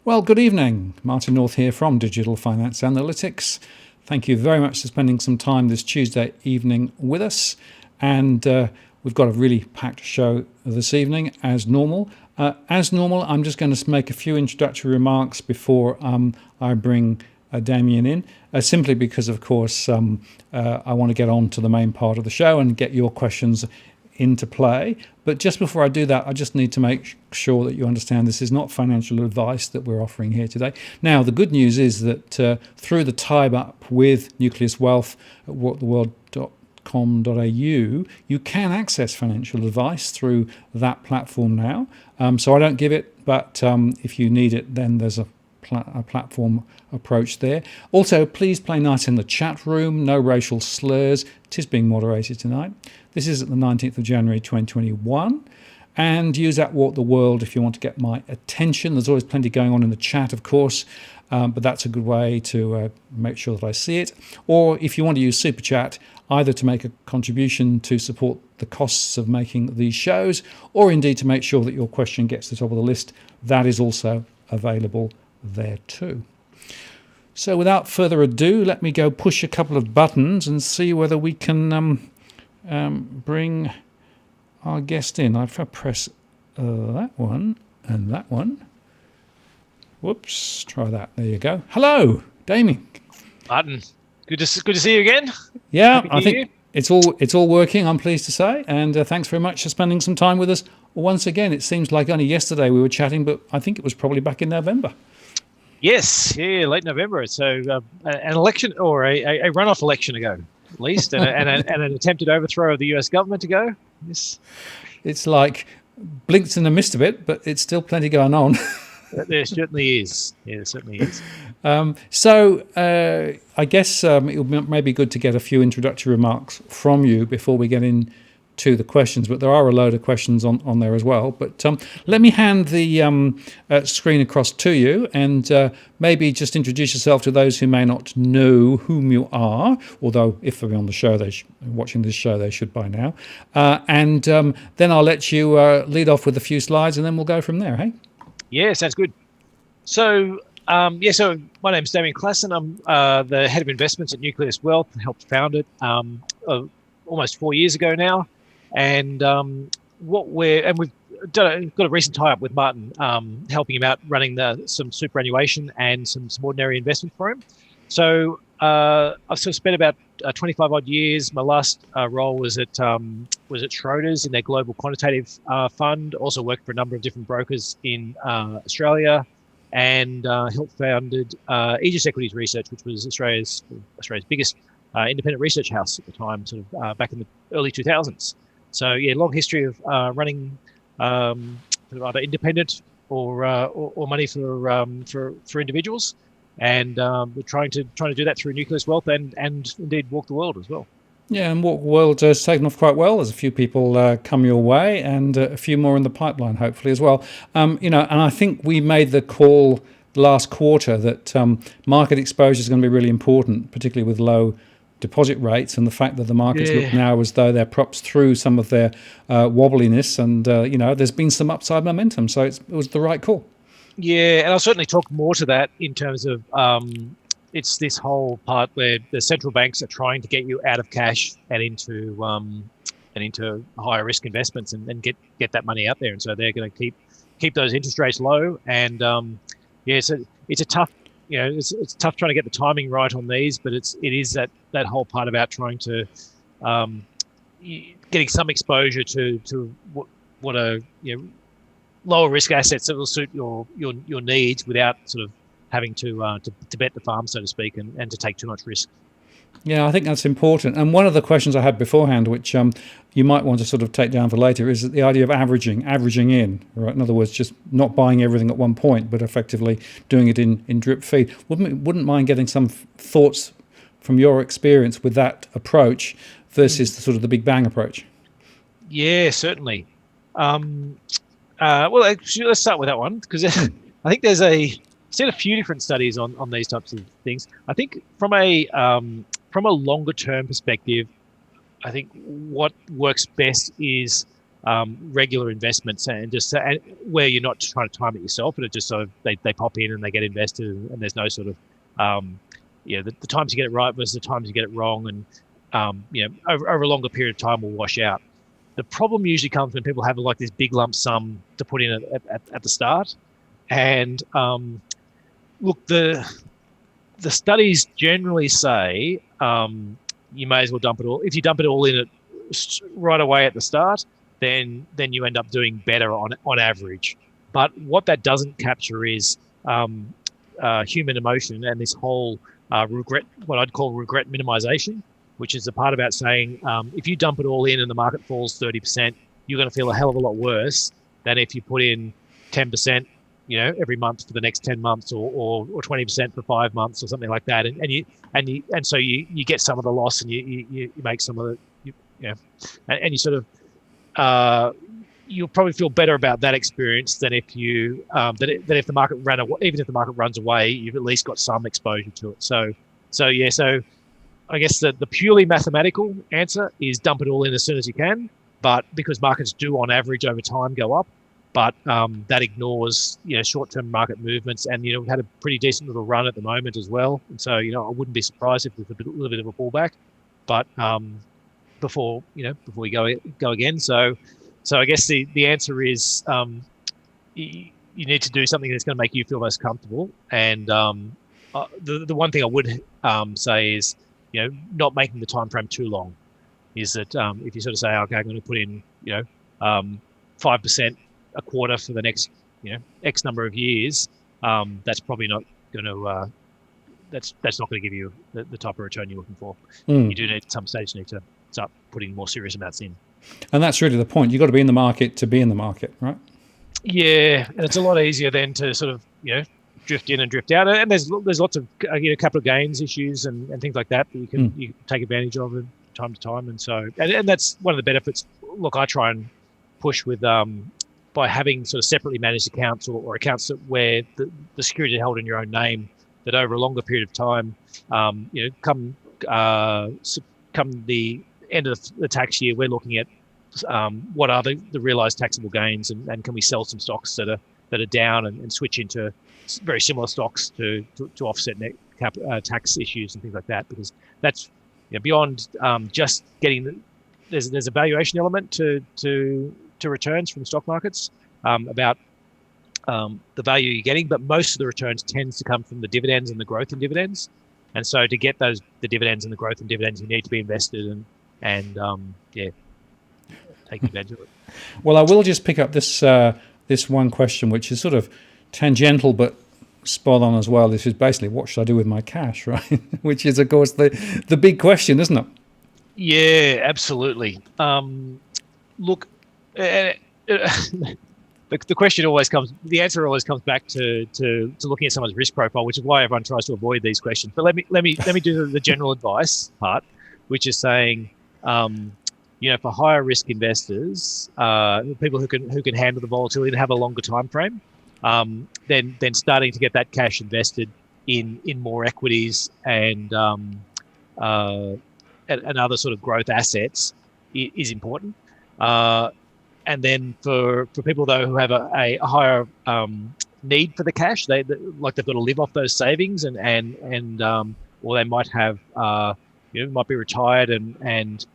Well, good evening. Martin North here from Digital Finance Analytics. Thank you very much for spending some time this Tuesday evening with us. And we've got a really packed show this evening, as normal. I'm just going to make a few introductory remarks before I bring Damien in, simply because, of course, I want to get on to the main part of the show and get your questions into play. But just before I do that, I just need to make sure that you understand this is not financial advice that we're offering here today. Now, the good news is that through the tie-up with Nucleus Wealth at whattheworld.com.au, you can access financial advice through that platform now. So I don't give it, but if you need it, then there's a platform approach there. Also, please play nice in the chat room. No racial slurs. It is being moderated tonight. This is at the 19th of January 2021. And use @WalkTheWorld if you want to get my attention. There's always plenty going on in the chat, of course, but that's a good way to make sure that I see it. Or if you want to use Super Chat, either to make a contribution to support the costs of making these shows, or indeed to make sure that your question gets to the top of the list, that is also available there too. So without further ado, let me go push a couple of buttons and see whether we can bring our guest in. If I press that one and that one. Whoops, try that. There you go. Hello, Damien. Martin, good to see you again. Yeah, I think it's all working, I'm pleased to say, and thanks very much for spending some time with us once again. It seems like only yesterday we were chatting, but I think it was probably back in November. Yes, late November. So an election or a runoff election ago, at least, and an attempted overthrow of the US government ago. Yes, it's like blinked in the mist a bit, but it's still plenty going on. There certainly is. Yeah, there certainly is. So I guess it may be good to get a few introductory remarks from you before we get into the questions, but there are a load of questions on there as well. But let me hand the screen across to you and maybe just introduce yourself to those who may not know whom you are, although if they're on the show, watching this show, they should by now. And then I'll let you lead off with a few slides and then we'll go from there, hey? Yeah, sounds good. So, so my name's Damien Klassen. I'm the head of investments at Nucleus Wealth. I helped found it almost 4 years ago now. And we've got a recent tie-up with Martin, helping him out running some superannuation and some ordinary investments for him. So I've sort of spent about 25 odd years. My last role was at Schroders in their global quantitative fund. Also worked for a number of different brokers in Australia, and helped founded Aegis Equities Research, which was Australia's biggest independent research house at the time, sort of back in the early 2000s. So yeah, long history of running either independent or money for individuals, and we're trying to do that through Nucleus Wealth and indeed Walk the World as well. Yeah, and Walk the World has taken off quite well. There's a few people come your way, and a few more in the pipeline, hopefully as well. And I think we made the call last quarter that market exposure is going to be really important, particularly with low deposit rates and the fact that the markets look now as though they're propped through some of their wobbliness, and there's been some upside momentum, so it was the right call. Yeah, and I'll certainly talk more to that in terms of it's this whole part where the central banks are trying to get you out of cash and into higher risk investments and get that money out there, and so they're going to keep those interest rates low. And so it's a tough. It's tough trying to get the timing right on these, but it is that whole part about trying to getting some exposure to what are lower risk assets that will suit your needs without sort of having to bet the farm, so to speak, and to take too much risk. Yeah, I think that's important. And one of the questions I had beforehand, which you might want to sort of take down for later, is the idea of averaging in, right? In other words, just not buying everything at one point, but effectively doing it in drip feed. Wouldn't mind getting some thoughts from your experience with that approach versus the sort of the big bang approach. Yeah, certainly. Well, actually, let's start with that one, because I think I've seen a few different studies on these types of things. I think from a longer term perspective, I think what works best is regular investments, and just where you're not trying to time it yourself, but it just sort of they pop in and they get invested, and there's no sort of the times you get it right versus the times you get it wrong, and over a longer period of time will wash out. The problem usually comes when people have like this big lump sum to put in at the start, and look, the studies generally say you may as well dump it all. If you dump it all in right away at the start, then you end up doing better on average. But what that doesn't capture is human emotion and this whole regret, what I'd call regret minimization, which is the part about saying if you dump it all in and the market falls 30%, you're going to feel a hell of a lot worse than if you put in 10%, every month for the next 10 months or 20% for 5 months or something like that. And so you get some of the loss and you make some of the, and you sort of, you'll probably feel better about that experience than if you than if the market ran away. Even if the market runs away, you've at least got some exposure to it. So I guess the purely mathematical answer is dump it all in as soon as you can. But because markets do on average over time go up, but that ignores short-term market movements, and we've had a pretty decent little run at the moment as well. And so I wouldn't be surprised if there's a little bit of a pullback, but before we go again. So I guess the answer is you need to do something that's going to make you feel most comfortable. And the one thing I would say is not making the time frame too long. Is that if you sort of say, okay, I'm going to put in 5% a quarter for the next X number of years, that's probably not going to that's not going to give you the type of return you're looking for. You do need at some stage to start putting more serious amounts in. And that's really the point. You've got to be in the market to be in the market, right? Yeah, and it's a lot easier then to sort of drift in and drift out. And there's lots of capital gains issues and things like that you can take advantage of from time to time. And so and that's one of the benefits. Look, I try and push with by having sort of separately managed accounts or accounts where the security is held in your own name, that over a longer period of time, come the end of the tax year, we're looking at what are the realized taxable gains, and can we sell some stocks that are down and switch into very similar stocks to offset net tax issues and things like that, because that's beyond just getting there's a valuation element to returns from stock markets about the value you're getting, but most of the returns tends to come from the dividends and the growth in dividends. And so to get the dividends and the growth in dividends, you need to be invested and take advantage of it. Well, I will just pick up this one question, which is sort of tangential but spot on as well. This is basically, what should I do with my cash, right? Which is, of course, the big question, isn't it? Yeah, absolutely. Look, the question always comes. The answer always comes back to looking at someone's risk profile, which is why everyone tries to avoid these questions. But let me do the general advice part, which is saying, for higher risk investors, people who can handle the volatility and have a longer time frame, then starting to get that cash invested in more equities and other sort of growth assets is important. And then for people though who have a higher need for the cash, they've got to live off those savings and or they might have might be retired and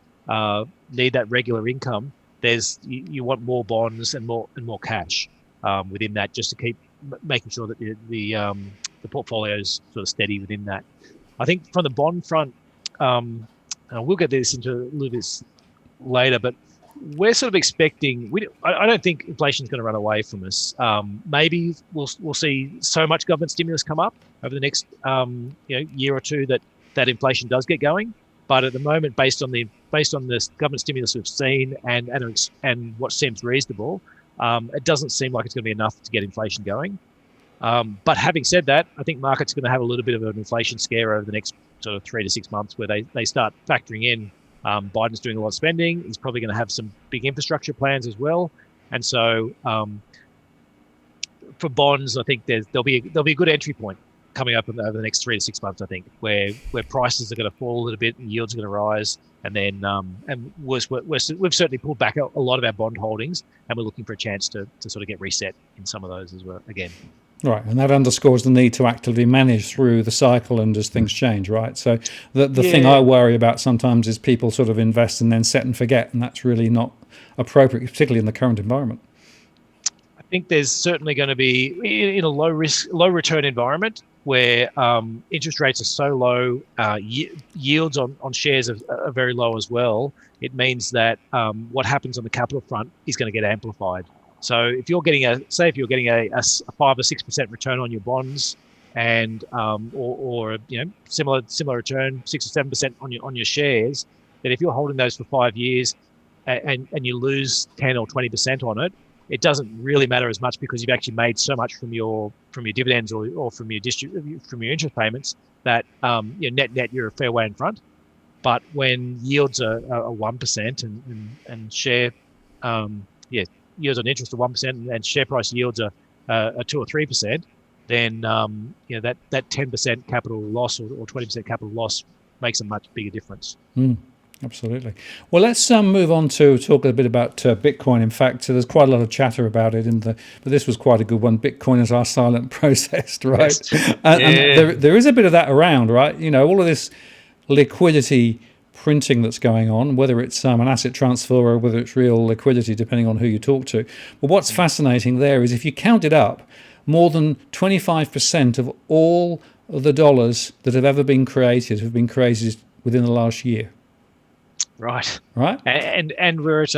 need that regular income. You want more bonds and more cash within that, just to keep making sure that the portfolio's sort of steady within that. I think from the bond front, and we'll get this into a little bit later, but we're sort of expecting. I don't think inflation's going to run away from us. Maybe we'll see so much government stimulus come up over the next year or two that inflation does get going. But at the moment, based on the government stimulus we've seen and what seems reasonable, it doesn't seem like it's going to be enough to get inflation going. But having said that, I think markets are going to have a little bit of an inflation scare over the next sort of 3 to 6 months, where they start factoring in Biden's doing a lot of spending. He's probably going to have some big infrastructure plans as well. And so for bonds, I think there'll be a good entry point coming up over the next 3 to 6 months, I think, where prices are going to fall a little bit and yields are going to rise. And then we've certainly pulled back a lot of our bond holdings, and we're looking for a chance to sort of get reset in some of those as well again. Right, and that underscores the need to actively manage through the cycle and as things change, right? So the thing I worry about sometimes is people sort of invest and then set and forget, and that's really not appropriate, particularly in the current environment. I think there's certainly going to be, in a low risk, low return environment where interest rates are so low, yields on shares are very low as well. It means that what happens on the capital front is going to get amplified. So if you're getting a 5 or 6% return on your bonds, and or similar return 6 or 7% on your shares, then if you're holding those for 5 years and you lose 10 or 20% on it, it doesn't really matter as much because you've actually made so much from your dividends or from your interest payments that net you're a fair way in front. But when yields are 1% and share yields on interest are 1% and share price yields are 2 or 3%, then that 10% capital loss or 20% capital loss makes a much bigger difference. Absolutely. Well, let's move on to talk a bit about Bitcoin. In fact, there's quite a lot of chatter about it, but this was quite a good one. Bitcoin is our silent protest, right? Yes. And there is a bit of that around, right? All of this liquidity printing that's going on, whether it's an asset transfer or whether it's real liquidity, depending on who you talk to. But what's fascinating there is if you count it up, more than 25% of all of the dollars that have ever been created have been created within the last year. Right. And we're at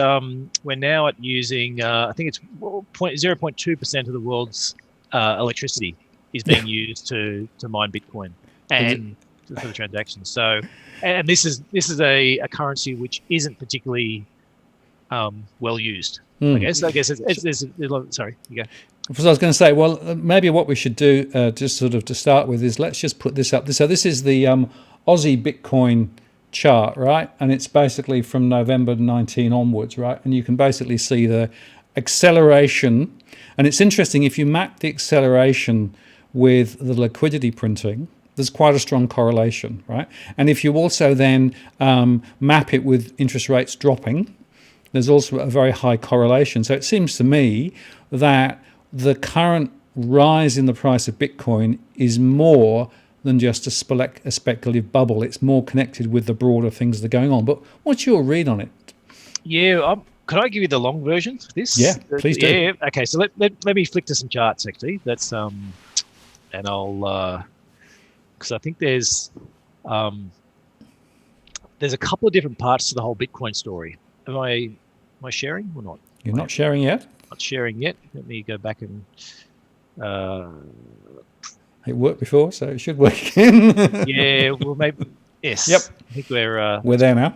we're now at using I think it's 0.2% of the world's electricity is being used to mine Bitcoin and for the transactions. So, and this is a currency which isn't particularly well used. I guess it's sorry, you go. Because I was going to say, well, maybe what we should do just sort of to start with is let's just put this up. So this is the Aussie Bitcoin chart, right? And it's basically from November 19 onwards, right? And you can basically see the acceleration. And it's interesting, if you map the acceleration with the liquidity printing, there's quite a strong correlation, right? And if you also then map it with interest rates dropping, there's also a very high correlation. So it seems to me that the current rise in the price of Bitcoin is more than just a speculative bubble. It's more connected with the broader things that are going on. But what's your read on it? Yeah, can I give you the long version of this? Yeah, please do. Yeah, okay. So let me flick to some charts actually. That's and I'll because I think there's a couple of different parts to the whole Bitcoin story. Am I sharing or not? You're not sharing yet? Not sharing yet. Let me go back and. It worked before, so it should work again. Yeah, well, maybe yes. Yep. I think we're there now.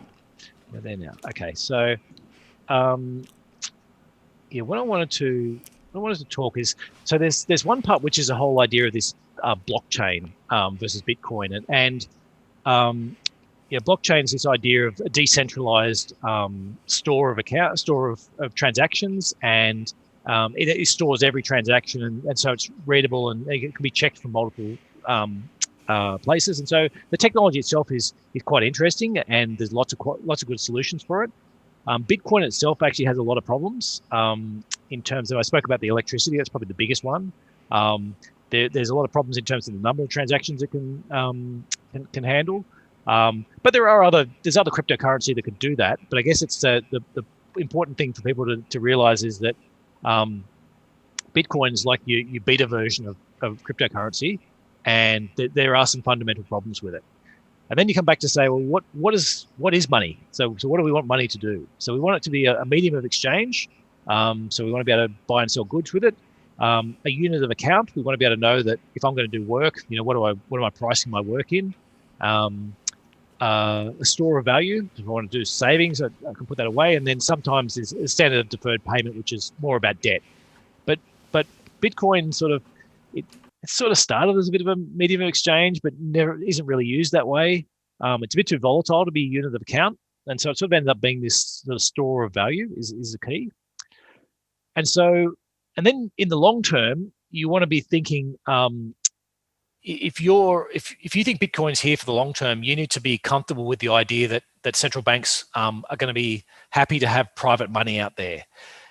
We're there now. Okay, so what I wanted to talk is there's one part which is the whole idea of this blockchain versus Bitcoin, and blockchain is this idea of a decentralized store of transactions, and it stores every transaction, and so it's readable and it can be checked from multiple places. And so the technology itself is quite interesting, and there's lots of good solutions for it. Bitcoin itself actually has a lot of problems in terms of, I spoke about the electricity. That's probably the biggest one. There's a lot of problems in terms of the number of transactions it can handle. But there's other cryptocurrency that could do that. But I guess it's the important thing for people to realize is that Bitcoin is like your beta version of cryptocurrency, and there are some fundamental problems with it. And then you come back to say, well, what is money? So what do we want money to do? So we want it to be a medium of exchange. So we want to be able to buy and sell goods with it. A unit of account. We want to be able to know that if I'm going to do work, what am I pricing my work in? A store of value. If I want to do savings, I can put that away. And then sometimes there's a standard of deferred payment, which is more about debt. But Bitcoin it sort of started as a bit of a medium of exchange, but never isn't really used that way. It's a bit too volatile to be a unit of account, and so it sort of ended up being this sort of store of value is the key. And then in the long term, you want to be thinking, if you think Bitcoin's here for the long term, you need to be comfortable with the idea that that central banks are going to be happy to have private money out there.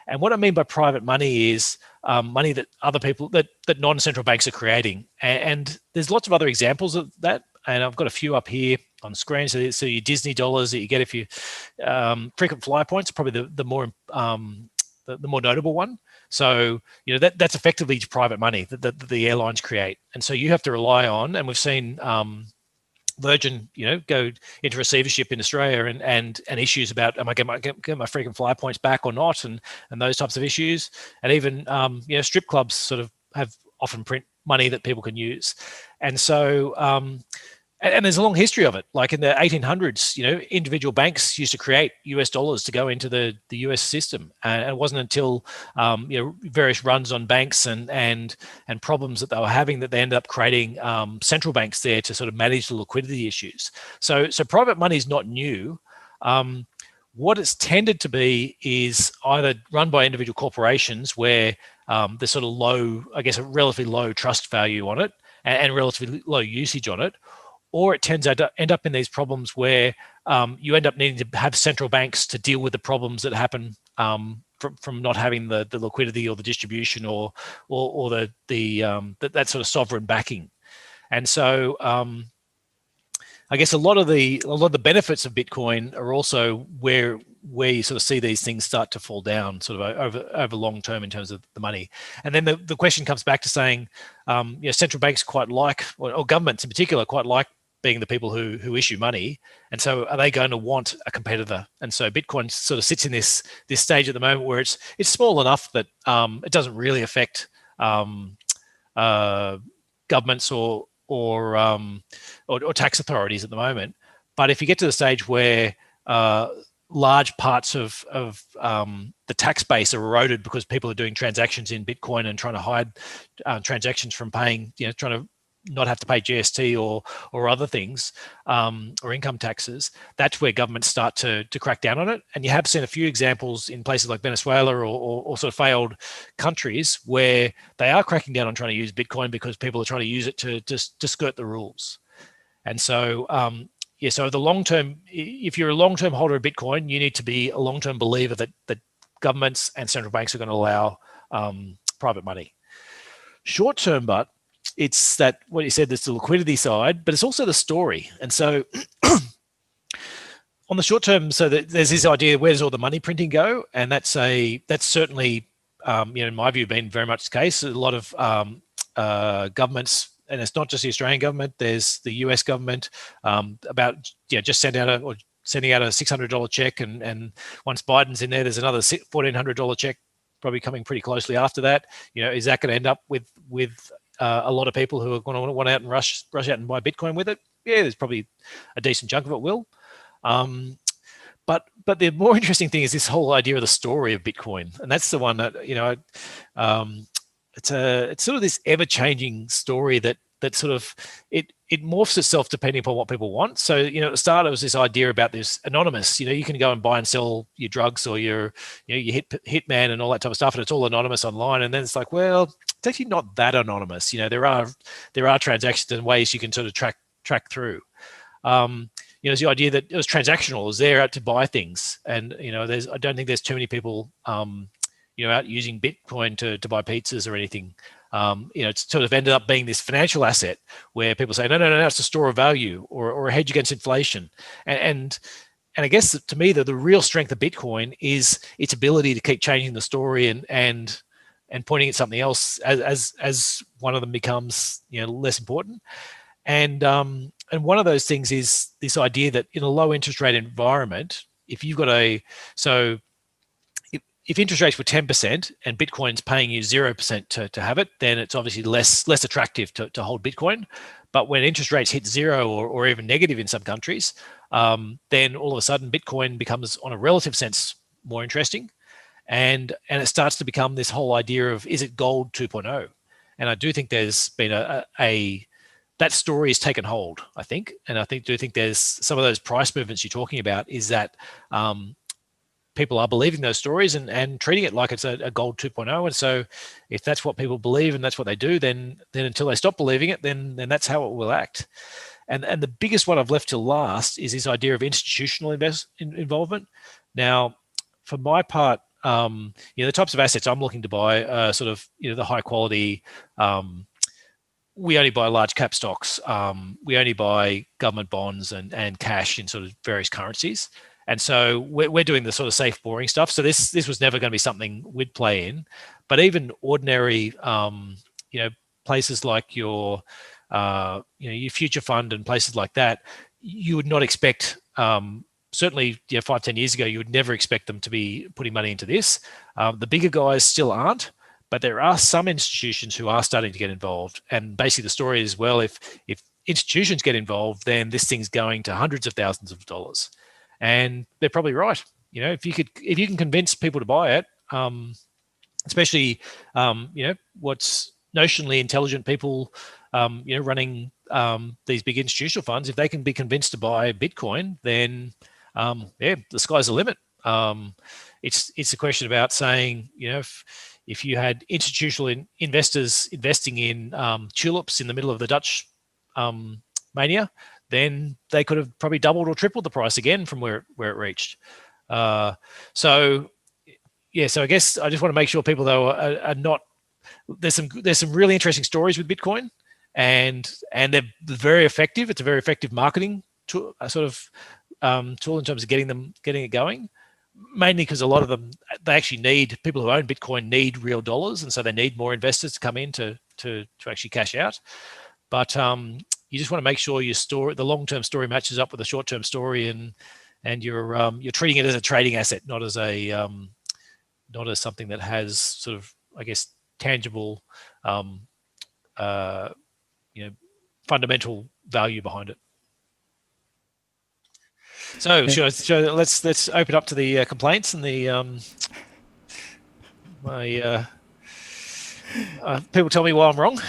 And what I mean by private money is money that other people, that non-central banks are creating. And there's lots of other examples of that. And I've got a few up here on screen. So your Disney dollars that you get if you frequent flyer points, probably the more notable one. So that's effectively private money that the airlines create, and so you have to rely on. And we've seen Virgin, go into receivership in Australia and issues about, am I going to get my frequent flyer points back or not, and those types of issues. And even strip clubs sort of have often print money that people can use, and so and there's a long history of it. Like in the 1800s, individual banks used to create US dollars to go into the US system, and it wasn't until various runs on banks and problems that they were having that they ended up creating central banks there to sort of manage the liquidity issues. So private money is not new. What it's tended to be is either run by individual corporations where there's sort of low, I guess, a relatively low trust value on it and relatively low usage on it. Or it tends to end up in these problems where you end up needing to have central banks to deal with the problems that happen from not having the liquidity or the distribution or that sort of sovereign backing. And so I guess a lot of the benefits of Bitcoin are also where you sort of see these things start to fall down sort of over long term in terms of the money. And then the question comes back to saying, central banks quite like, or governments in particular quite like being the people who issue money, and so are they going to want a competitor? And so Bitcoin sort of sits in this stage at the moment where it's small enough that it doesn't really affect governments or tax authorities at the moment. But if you get to the stage where large parts of the tax base are eroded because people are doing transactions in Bitcoin and trying to hide transactions from paying, trying to not have to pay GST or other things or income taxes, that's where governments start to crack down on it. And you have seen a few examples in places like Venezuela or sort of failed countries where they are cracking down on trying to use Bitcoin because people are trying to use it to skirt the rules. And so, so the long term, if you're a long-term holder of Bitcoin, you need to be a long-term believer that governments and central banks are going to allow private money. Short-term, but it's that what you said, there's the liquidity side, but it's also the story. And so on the short term, so there's this idea, where does all the money printing go? And that's certainly, in my view, been very much the case. A lot of governments, and it's not just the Australian government, there's the US government just sending out a $600 check. And once Biden's in there's another $1,400 check probably coming pretty closely after that. Is that going to end up with a lot of people who are going to want out and rush out and buy Bitcoin with it? Yeah, there's probably a decent chunk of it will. But the more interesting thing is this whole idea of the story of Bitcoin, and that's the one that it's sort of this ever-changing story that sort of it morphs itself depending upon what people want. So at the start it was this idea about this anonymous. You can go and buy and sell your drugs or your hitman and all that type of stuff, and it's all anonymous online. And then it's like, well, it's actually not that anonymous. There are transactions and ways you can sort of track through. There's the idea that it was transactional. It was there out to buy things, and I don't think there's too many people out using Bitcoin to buy pizzas or anything. It's sort of ended up being this financial asset where people say, no, it's a store of value or a hedge against inflation. And I guess to me, the real strength of Bitcoin is its ability to keep changing the story and pointing at something else as one of them becomes less important. And one of those things is this idea that in a low interest rate environment, if you've got if interest rates were 10% and Bitcoin's paying you 0% to have it, then it's obviously less attractive to hold Bitcoin. But when interest rates hit zero or even negative in some countries, then all of a sudden Bitcoin becomes, on a relative sense, more interesting. And it starts to become this whole idea of, is it gold 2.0? And I do think there's been that story has taken hold, I think. And I do think there's some of those price movements you're talking about is that people are believing those stories and treating it like it's a gold 2.0. And so if that's what people believe and that's what they do, then until they stop believing it, then that's how it will act. And the biggest one I've left till last is this idea of institutional involvement. Now, for my part, the types of assets I'm looking to buy are sort of, the high quality. We only buy large cap stocks. We only buy government bonds and cash in sort of various currencies. And so we're doing the sort of safe, boring stuff. So this was never going to be something we'd play in. But even ordinary, places like your future fund and places like that, you would not expect. Certainly, 5-10 years ago, you would never expect them to be putting money into this. The bigger guys still aren't, but there are some institutions who are starting to get involved. And basically, the story is, well, if institutions get involved, then this thing's going to hundreds of thousands of dollars. And they're probably right. If you can convince people to buy it, especially what's notionally intelligent people, running these big institutional funds, if they can be convinced to buy Bitcoin, then the sky's the limit. It's a question about saying, if you had institutional investors investing in tulips in the middle of the Dutch mania, then they could have probably doubled or tripled the price again from where it reached. So I guess I just want to make sure people, though, are not. There's some really interesting stories with Bitcoin, and they're very effective. It's a very effective marketing tool, tool in terms of getting it going. Mainly because a lot of them, they actually need, people who own Bitcoin need real dollars, and so they need more investors to come in to actually cash out. But you just want to make sure the long-term story matches up with the short-term story, and you're treating it as a trading asset, not as something that has sort of, I guess, tangible, fundamental value behind it. So let's open up to the complaints and the people tell me why I'm wrong.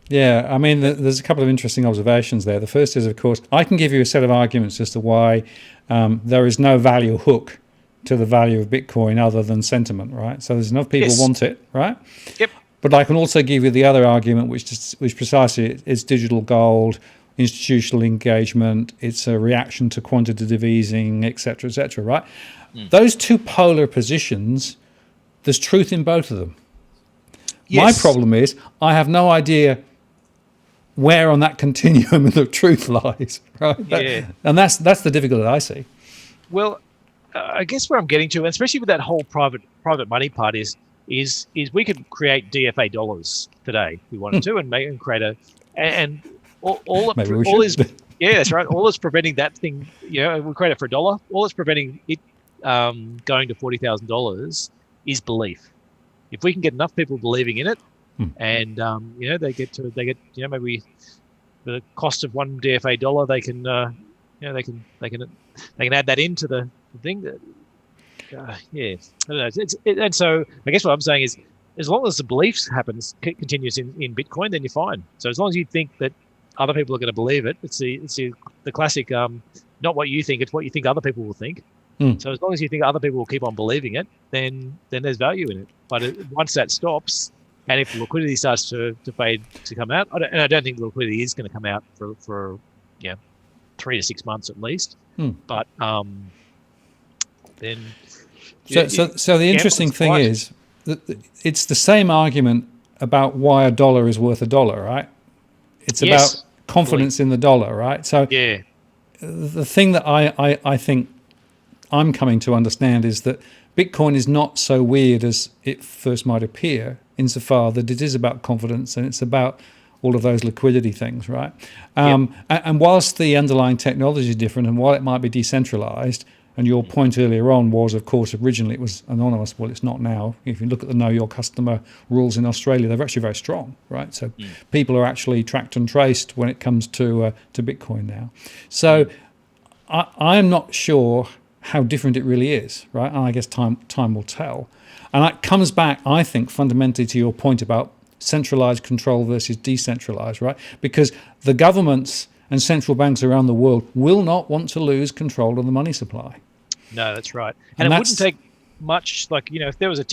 Yeah, I mean, there's a couple of interesting observations there. The first is, of course, I can give you a set of arguments as to why there is no value hook to the value of Bitcoin other than sentiment, right? So there's enough people want it, right? Yep. But I can also give you the other argument, which precisely is digital gold, institutional engagement, it's a reaction to quantitative easing, et cetera, right? Those two polar positions, there's truth in both of them. Yes. My problem is I have no idea where on that continuum the truth lies, right? Yeah. And that's the difficulty I see. Well, I guess where I'm getting to, and especially with that whole private money part, is we could create DFA dollars today if we wanted to, and create all that's right. All that's preventing that thing, we create it for $1. All that's preventing it going to $40,000 is belief. If we can get enough people believing in it, and they get maybe the cost of one DFA dollar, they can they can add that into the thing. I don't know. And so I guess what I'm saying is, as long as the beliefs continues in Bitcoin, then you're fine. So as long as you think that other people are going to believe it, it's the classic, not what you think, it's what you think other people will think. So as long as you think other people will keep on believing it, then there's value in it. But once that stops, and if the liquidity starts to fade, to come out, I don't think the liquidity is going to come out for 3 to 6 months at least. But then. So the interesting thing is that it's the same argument about why a dollar is worth $1, right? It's about confidence in the dollar, right? So the thing that I think I'm coming to understand is that Bitcoin is not so weird as it first might appear, insofar that it is about confidence and it's about all of those liquidity things, right? And whilst the underlying technology is different, and while it might be decentralized, and your point earlier on was, of course, originally it was anonymous. Well, it's not now. If you look at the Know Your Customer rules in Australia, they're actually very strong, right? So people are actually tracked and traced when it comes to Bitcoin now. So I'm not sure how different it really is, right? And I guess time will tell. And that comes back, I think, fundamentally to your point about centralized control versus decentralized, right? Because the governments and central banks around the world will not want to lose control of the money supply. No, that's right. And it wouldn't take much, if there was a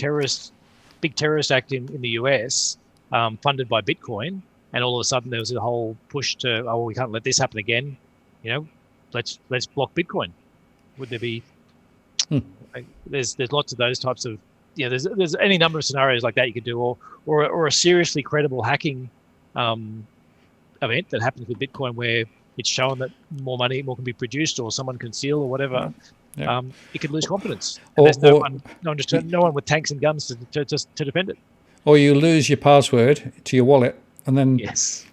big terrorist act in the US funded by Bitcoin, and all of a sudden there was a whole push to, oh, we can't let this happen again. Let's block Bitcoin. Would there be? There's lots of those types of, there's any number of scenarios like that you could do, or a seriously credible hacking event that happens with Bitcoin where it's shown that more can be produced, or someone can steal, or whatever. Yeah. It could lose confidence. And there's no one with tanks and guns to defend it. Or you lose your password to your wallet, and then,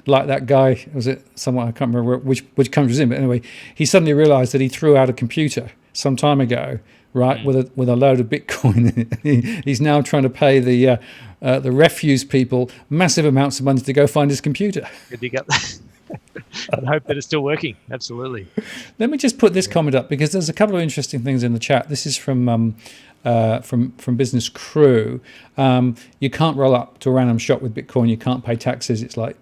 like that guy, was it someone, I can't remember which country was in, but anyway, he suddenly realised that he threw out a computer some time ago, right, with a load of Bitcoin. He's now trying to pay the refuse people massive amounts of money to go find his computer. Good to get that. I hope that it's still working. Absolutely. Let me just put this comment up, because there's a couple of interesting things in the chat. This is from Business Crew. You can't roll up to a random shop with Bitcoin. You can't pay taxes. It's like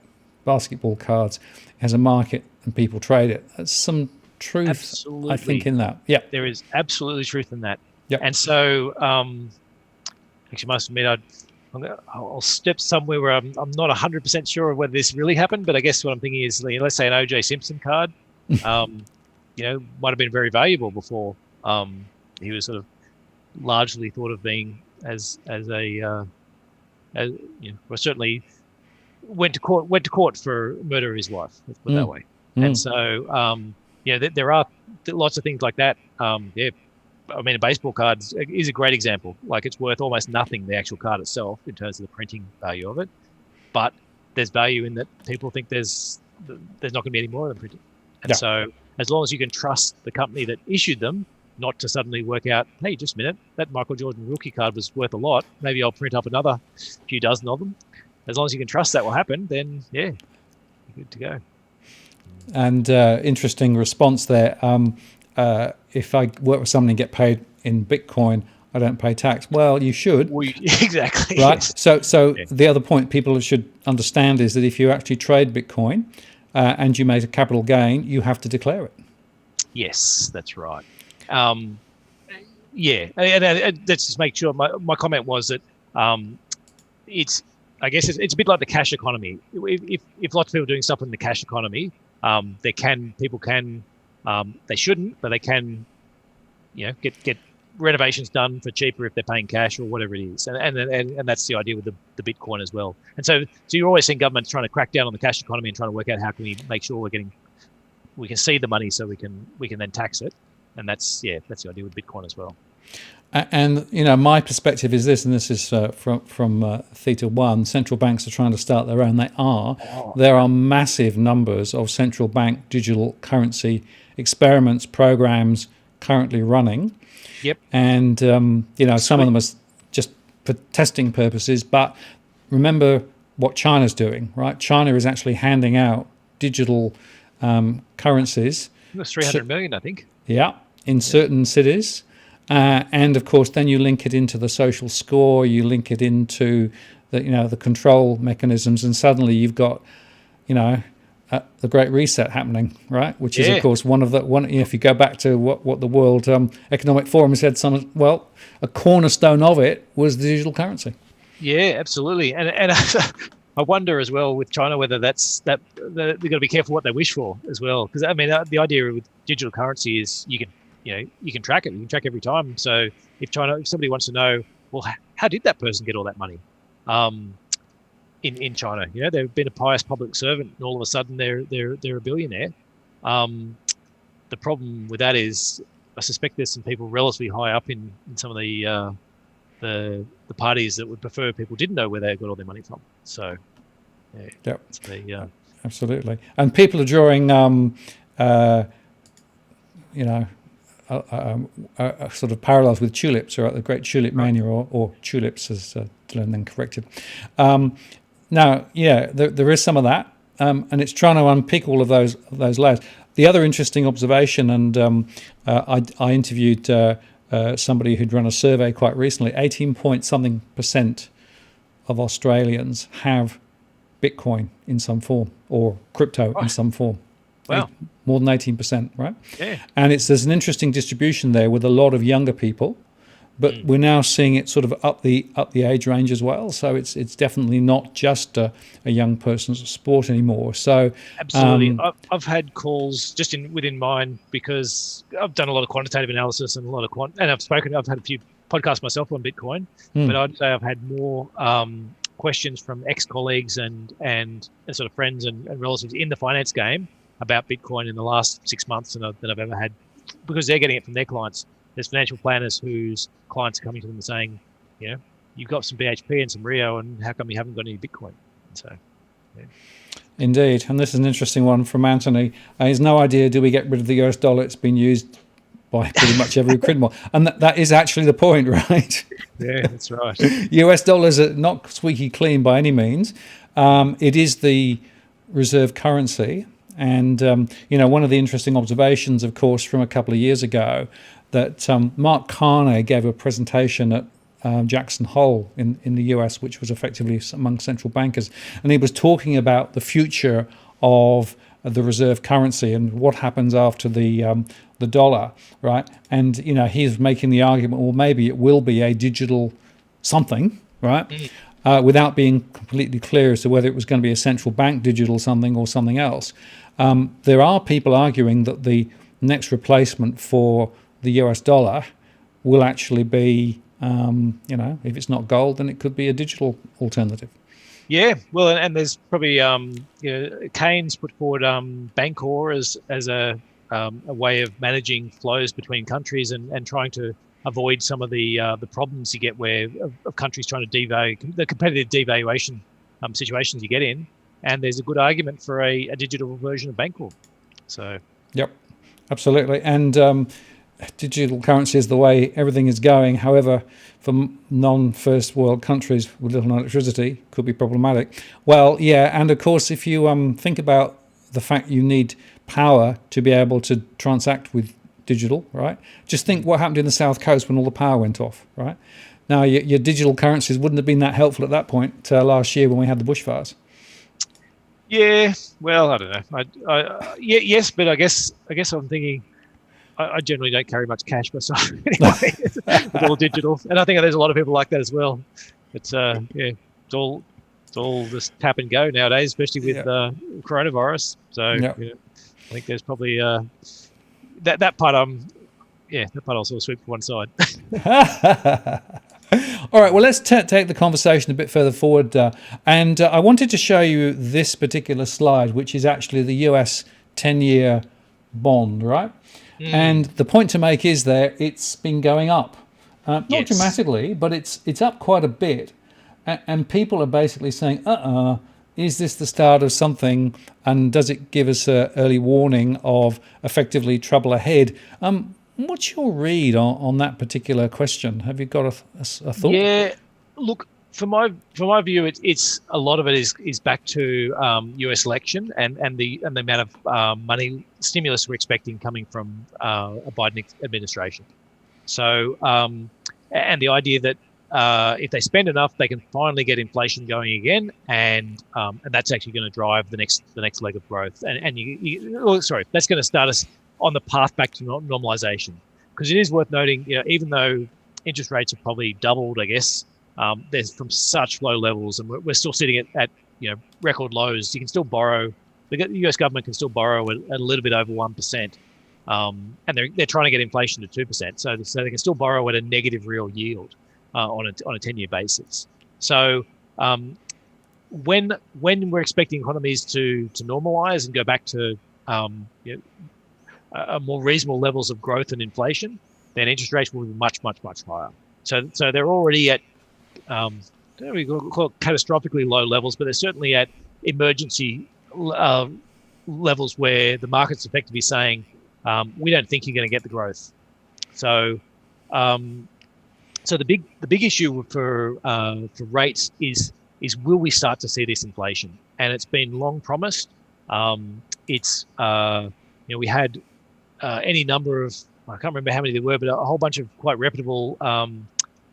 basketball cards. It has a market and people trade it. That's some truth, absolutely, I think, in that. Yeah, there is absolutely truth in that. Yeah. And so, actually, I must admit, I'll step somewhere where I'm not 100% sure of whether this really happened, but I guess what I'm thinking is, let's say an O.J. Simpson card, might have been very valuable before he was sort of largely thought of being as well, certainly went to court for murder of his wife. Let's put it that way. And so, there are lots of things like that. I mean, a baseball card is a great example. Like, it's worth almost nothing, the actual card itself, in terms of the printing value of it. But there's value in that people think there's not going to be any more of them printed. And so, as long as you can trust the company that issued them, not to suddenly work out, hey, just a minute, that Michael Jordan rookie card was worth a lot. Maybe I'll print up another few dozen of them. As long as you can trust that will happen, then you're good to go. And interesting response there. If I work with someone and get paid in Bitcoin, I don't pay tax. Well, you should. Exactly. Right. So the other point people should understand is that if you actually trade Bitcoin and you make a capital gain, you have to declare it. Yes, that's right. And let's just make sure. My comment was that it's a bit like the cash economy. If lots of people are doing stuff in the cash economy, people can. They shouldn't, but they can, get renovations done for cheaper if they're paying cash or whatever it is, and that's the idea with the Bitcoin as well. And so you're always seeing governments trying to crack down on the cash economy and trying to work out how can we make sure we can see the money so we can then tax it, and that's the idea with Bitcoin as well. And my perspective is this, and this is from Theta One. Central banks are trying to start their own. There are massive numbers of central bank digital currency experiments, programs currently running. Yep. And some of them are just for testing purposes. But remember what China's doing, right? China is actually handing out digital currencies. It was 300 million, I think. Yeah, in certain cities. And of course, then you link it into the social score. You link it into the control mechanisms, and suddenly you've got, the Great Reset happening, right? Which is, of course, one. If you go back to what the World Economic Forum said, a cornerstone of it was the digital currency. Yeah, absolutely. And I wonder as well with China whether they've got to be careful what they wish for as well, because I mean the idea with digital currency is you can track it. You can track every time. So if somebody wants to know, well, how did that person get all that money? In China, they've been a pious public servant, and all of a sudden they're a billionaire. The problem with that is, I suspect there's some people relatively high up in some of the parties that would prefer people didn't know where they got all their money from. So, absolutely. And people are drawing, sort of parallels with tulips, or the great tulip mania, or tulips, as Dylan then corrected. Now, there is some of that, and it's trying to unpick all of those layers. The other interesting observation, and I interviewed somebody who'd run a survey quite recently. 18-point-something% of Australians have Bitcoin in some form, or crypto in some form. Wow. More than 18%, right? Yeah. And there's an interesting distribution there with a lot of younger people but we're now seeing it sort of up the age range as well. So it's definitely not just a young person's sport anymore. So absolutely, I've had calls just within mine, because I've done a lot of quantitative analysis and and I've had a few podcasts myself on Bitcoin, but I'd say I've had more questions from ex-colleagues and sort of friends and relatives in the finance game about Bitcoin in the last 6 months than I've ever had, because they're getting it from their clients. There's financial planners whose clients are coming to them and saying, you've got some BHP and some Rio, and how come you haven't got any Bitcoin? So, yeah. Indeed. And this is an interesting one from Anthony. He has no idea, do we get rid of the US dollar? It's been used by pretty much every criminal. And that is actually the point, right? Yeah, that's right. US dollars are not squeaky clean by any means. It is the reserve currency. And, one of the interesting observations, of course, from a couple of years ago, that Mark Carney gave a presentation at Jackson Hole in the US, which was effectively among central bankers. And he was talking about the future of the reserve currency and what happens after the dollar, right? And, he's making the argument, well, maybe it will be a digital something, right? Without being completely clear as to whether it was going to be a central bank digital something or something else. There are people arguing that the next replacement for the US dollar will actually be, if it's not gold, then it could be a digital alternative. Yeah, well, and there's probably, Keynes put forward Bancor as a way of managing flows between countries and trying to avoid some of the problems you get of countries trying to devalue, the competitive devaluation situations you get in. And there's a good argument for a digital version of Bancor. So, yep, absolutely. And digital currency is the way everything is going. However, for non-first world countries with little electricity, could be problematic. Well, yeah, and of course, if you think about the fact you need power to be able to transact with digital, right? Just think what happened in the South Coast when all the power went off, right? Now, your digital currencies wouldn't have been that helpful at that point last year when we had the bushfires. Yeah, well, I don't know. Yes, but I guess I'm thinking I generally don't carry much cash myself anyway. It's all digital, and I think there's a lot of people like that as well. It's it's all just tap and go nowadays, especially with coronavirus. So I think there's probably that part. That part I'll sort of sweep to one side. All right, well, let's take the conversation a bit further forward. And I wanted to show you this particular slide, which is actually the US 10-year bond, right? And the point to make is it's been going up. Not dramatically, but it's up quite a bit. And people are basically saying, is this the start of something? And does it give us an early warning of effectively trouble ahead? What's your read on that particular question? Have you got a thought? Yeah, look, from my view, it's a lot of it is back to US election and the amount of money stimulus we're expecting coming from a Biden administration. So and the idea that if they spend enough, they can finally get inflation going again, and that's actually going to drive the next leg of growth. That's going to start us on the path back to normalization. Because it is worth noting, even though interest rates have probably doubled, I guess, there's from such low levels, and we're still sitting at record lows. You can still borrow. The US government can still borrow at a little bit over 1%, and they're trying to get inflation to 2%. So they can still borrow at a negative real yield on a 10-year basis. So when we're expecting economies to normalize and go back to more reasonable levels of growth and inflation, then interest rates will be much, much, much higher. So they're already at we call it catastrophically low levels, but they're certainly at emergency levels where the market's effectively saying we don't think you're going to get the growth. So the big issue for rates is will we start to see this inflation? And it's been long promised. We had any number of, I can't remember how many there were, but a whole bunch of quite reputable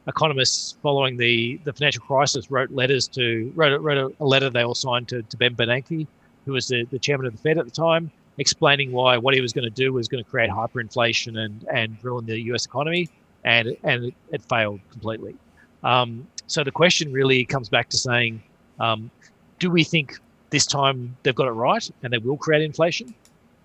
economists following the financial crisis wrote a letter they all signed to Ben Bernanke, who was the chairman of the Fed at the time, explaining why what he was going to do was going to create hyperinflation and ruin the US economy. and it failed completely. So the question really comes back to saying, do we think this time they've got it right and they will create inflation?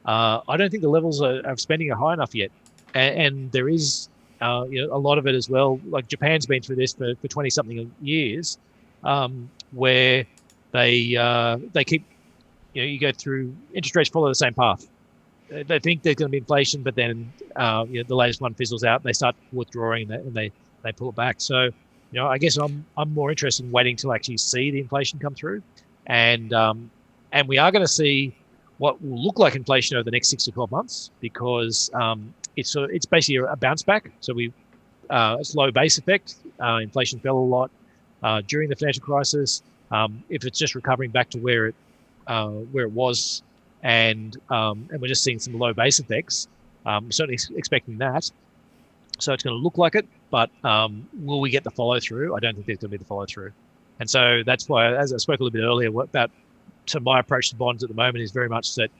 I don't think the levels of spending are high enough yet, and there is a lot of it as well. Like Japan's been through this for 20 something years, where they keep, you go through, interest rates follow the same path. They think there's going to be inflation, but then the latest one fizzles out. They start withdrawing and they pull it back. So I guess I'm more interested in waiting to actually see the inflation come through, and we are going to see what will look like inflation over the next 6 to 12 months, because it's basically a bounce back. So it's low base effect. Inflation fell a lot during the financial crisis. If it's just recovering back to where it was, and we're just seeing some low base effects, certainly expecting that. So it's going to look like it, but will we get the follow through? I don't think there's going to be the follow through, and so that's why, as I spoke a little bit earlier, so my approach to bonds at the moment is very much that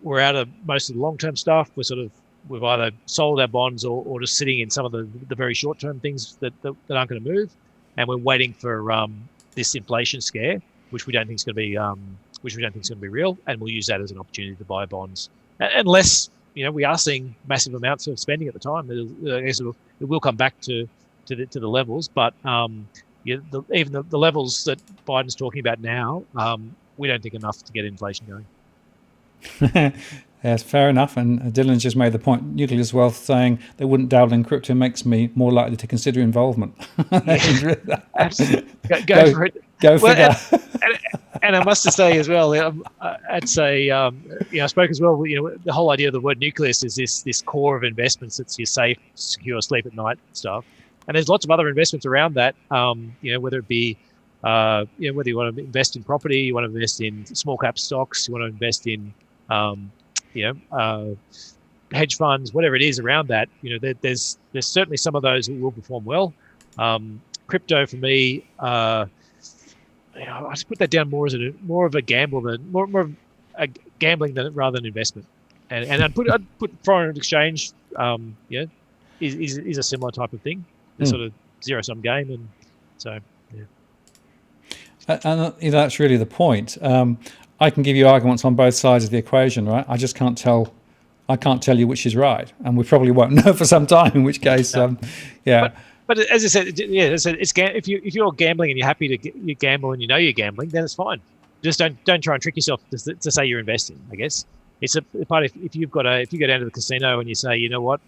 we're out of most of the long-term stuff. We've either sold our bonds or just sitting in some of the very short-term things that aren't going to move, and we're waiting for this inflation scare, which we don't think is going to be real, and we'll use that as an opportunity to buy bonds, unless we are seeing massive amounts of spending at the time. I guess it will come back to the levels, but even the levels that Biden's talking about now, we don't think enough to get inflation going. Yes, fair enough. And Dylan's just made the point. Nucleus Wealth saying they wouldn't dabble in crypto makes me more likely to consider involvement. Absolutely. Go for it. Go figure. And I must say as well, I'd say, I spoke as well. The whole idea of the word nucleus is this core of investments that's your safe, secure, sleep at night stuff. And there's lots of other investments around that. Whether it be, whether you want to invest in property, you want to invest in small cap stocks, you want to invest in, hedge funds, whatever it is around that. There's certainly some of those that will perform well. Crypto for me, I just put that down more as more of a gamble than more of a gambling rather than investment. And I'd put foreign exchange, is a similar type of thing. It's sort of zero sum game, and so yeah. And that's really the point. I can give you arguments on both sides of the equation, right? I just can't tell. I can't tell you which is right, and we probably won't know for some time. In which case, yeah. But as I said, it's if you're gambling and you're happy you gamble and you're gambling, then it's fine. Just don't try and trick yourself to say you're investing. I guess it's a part. If you go down to the casino and you say, you know what,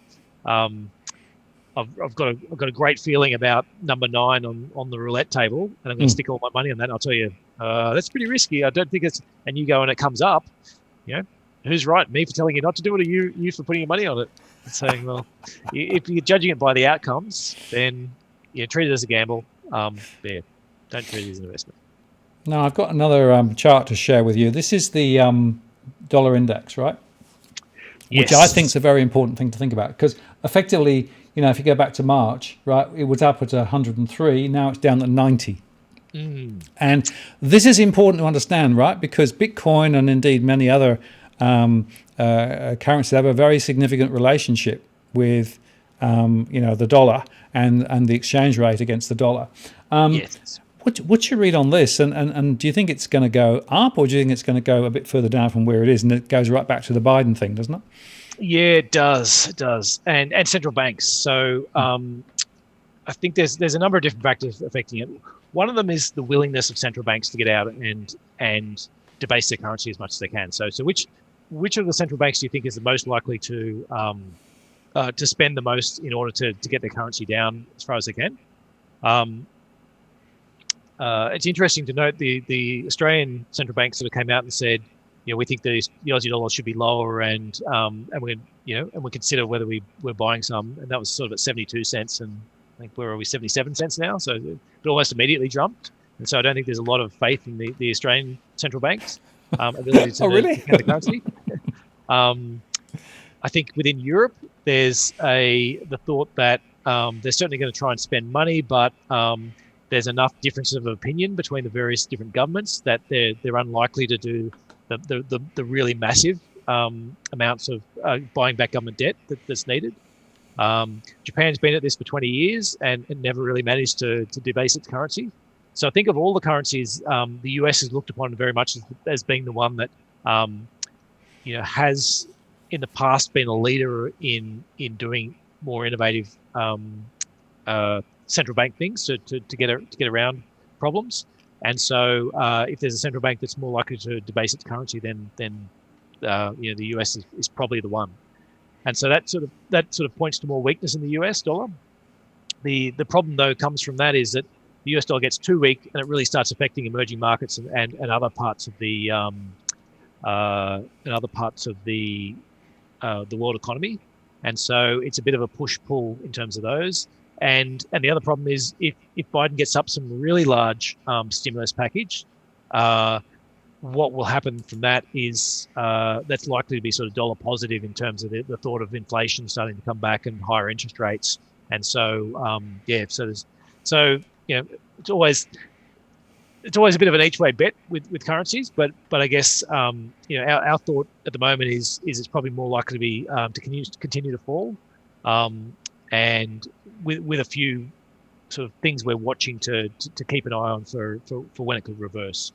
I've got a great feeling about number 9 on the roulette table, and I'm going to stick all my money on that. And I'll tell you, that's pretty risky. I don't think it's. And you go and it comes up, who's right? Me for telling you not to do it, or you for putting your money on it? Saying, well, if you're judging it by the outcomes, then treat it as a gamble. Don't treat it as an investment. Now, I've got another chart to share with you. This is the dollar index, right? Yes. Which I think is a very important thing to think about, because effectively, if you go back to March, right, it was up at 103. Now it's down at 90. And this is important to understand, right? Because Bitcoin and indeed many other currencies have a very significant relationship with, the dollar and the exchange rate against the dollar. Yes. What's your read on this? And do you think it's going to go up, or do you think it's going to go a bit further down from where it is? And it goes right back to the Biden thing, doesn't it? Yeah, it does. It does. And central banks. So I think there's a number of different factors affecting it. One of them is the willingness of central banks to get out and debase their currency as much as they can. So which of the central banks do you think is the most likely to spend the most in order to get their currency down as far as they can? It's interesting to note the Australian central bank sort of came out and said, we think the Aussie dollar should be lower, and we consider whether we're buying some, and that was sort of at 72 cents, and I think where are we, 77 cents now? So it almost immediately jumped, and so I don't think there's a lot of faith in the Australian central bank's ability to really? the currency. I think within Europe, there's the thought that they're certainly going to try and spend money, but there's enough differences of opinion between the various different governments that they're unlikely to do the really massive amounts of buying back government debt that's needed. Japan's been at this for 20 years and never really managed to debase its currency. So I think of all the currencies, the US is looked upon very much as being the one that has in the past been a leader in doing more innovative central bank things to get around problems. And so if there's a central bank that's more likely to debase its currency, then the US is probably the one. And so that sort of points to more weakness in the US dollar. The problem though comes from that is that the US dollar gets too weak and it really starts affecting emerging markets and other parts of the the world economy. And so it's a bit of a push-pull in terms of those. And the other problem is if Biden gets up some really large stimulus package, what will happen from that is that's likely to be sort of dollar positive in terms of the thought of inflation starting to come back and higher interest rates. And so it's always a bit of an each way bet with currencies, but I guess our thought at the moment is it's probably more likely to be to continue to fall, and with a few sort of things we're watching to keep an eye on for when it could reverse.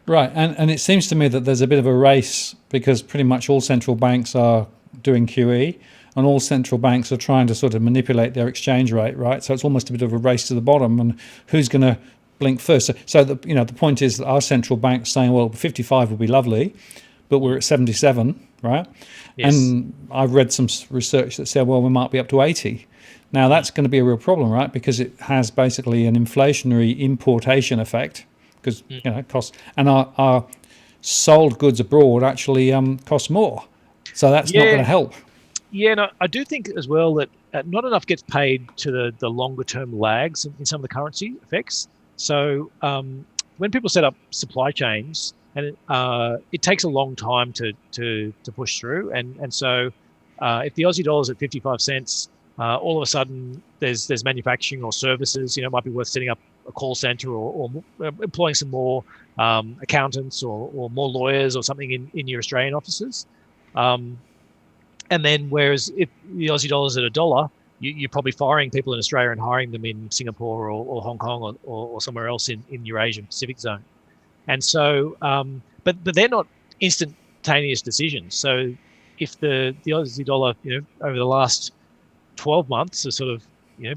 Right, and it seems to me that there's a bit of a race because pretty much all central banks are doing QE, and all central banks are trying to sort of manipulate their exchange rate, right? So it's almost a bit of a race to the bottom, and who's going to blink first? So the point is that our central bank is saying, well, 55 would be lovely, but we're at 77, right? Yes. And I've read some research that said, well, we might be up to 80. Now that's going to be a real problem, right? Because it has basically an inflationary importation effect, because costs, and our sold goods abroad actually cost more, so that's not going to help. Yeah, no, I do think as well that not enough gets paid to the longer term lags in some of the currency effects. So when people set up supply chains, and it takes a long time to push through, and so if the Aussie dollar is at 55 cents, all of a sudden there's manufacturing or services. It might be worth setting up a call center or employing some more accountants or more lawyers or something in your Australian offices. And then whereas if the Aussie dollar is at $1, you're probably firing people in Australia and hiring them in Singapore or Hong Kong or somewhere else in your Asian Pacific zone. And so, but they're not instantaneous decisions. So if the Aussie dollar, over the last 12 months has sort of,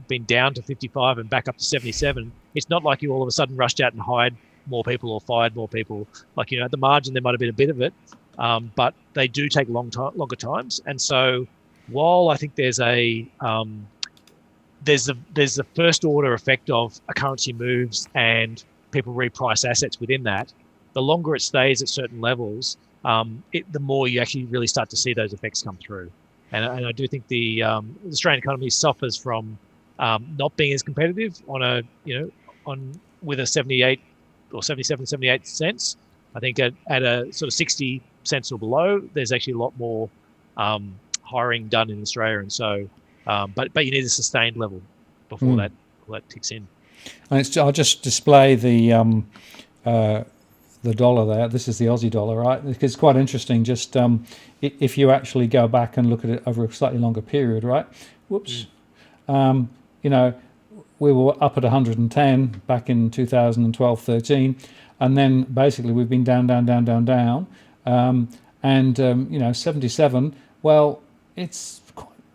been down to 55 and back up to 77, it's not like you all of a sudden rushed out and hired more people or fired more people. Like, at the margin, there might have been a bit of it, but they do take longer times. And so while I think there's the first order effect of a currency moves and people reprice assets within that, the longer it stays at certain levels, the more you actually really start to see those effects come through. And I do think the Australian economy suffers from not being as competitive with a 78 or 77, 78 cents. I think at a sort of 60 cents or below, there's actually a lot more hiring done in Australia, and so but you need a sustained level before that ticks in. And I'll just display the dollar there. This is the Aussie dollar, right? It's quite interesting. Just if you actually go back and look at it over a slightly longer period, right? Whoops. We were up at 110 back in 2012-13, and then basically we've been down, and 77. Well, it's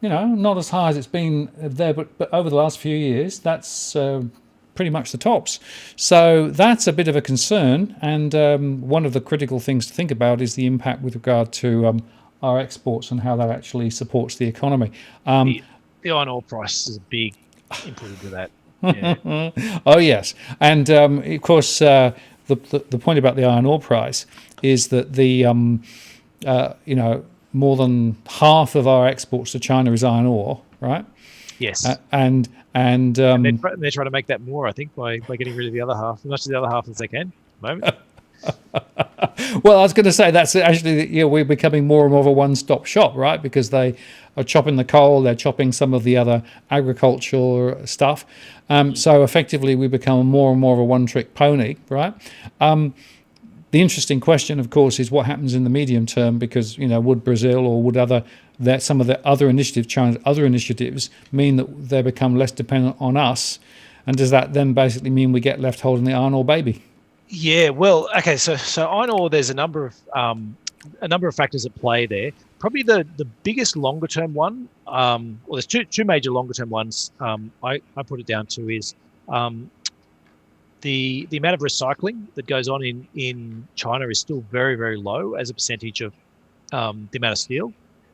not as high as it's been there, but over the last few years, that's pretty much the tops. So that's a bit of a concern, and one of the critical things to think about is the impact with regard to our exports and how that actually supports the economy. The iron ore price is a big input into that. Yeah. Oh yes, and of course the point about the iron ore price is that the more than half of our exports to China is iron ore, right? Yes. And they're trying to make that more, I think, by getting rid of the other half, as much of the other half as they can at the moment. Well, I was going to say that's actually, we're becoming more and more of a one-stop shop, right? Because they are chopping the coal, they're chopping some of the other agricultural stuff. So effectively, we become more and more of a one-trick pony, right? The interesting question, of course, is what happens in the medium term, because would Brazil or would other that some of the other initiatives, China's other initiatives, mean that they become less dependent on us? And does that then basically mean we get left holding the iron ore baby? Yeah, well, okay. So iron ore, there's a number of factors at play there. Probably the biggest longer term one, well, there's two major longer term ones. I put it down to is the amount of recycling that goes on in China is still very, very low as a percentage of the amount of steel.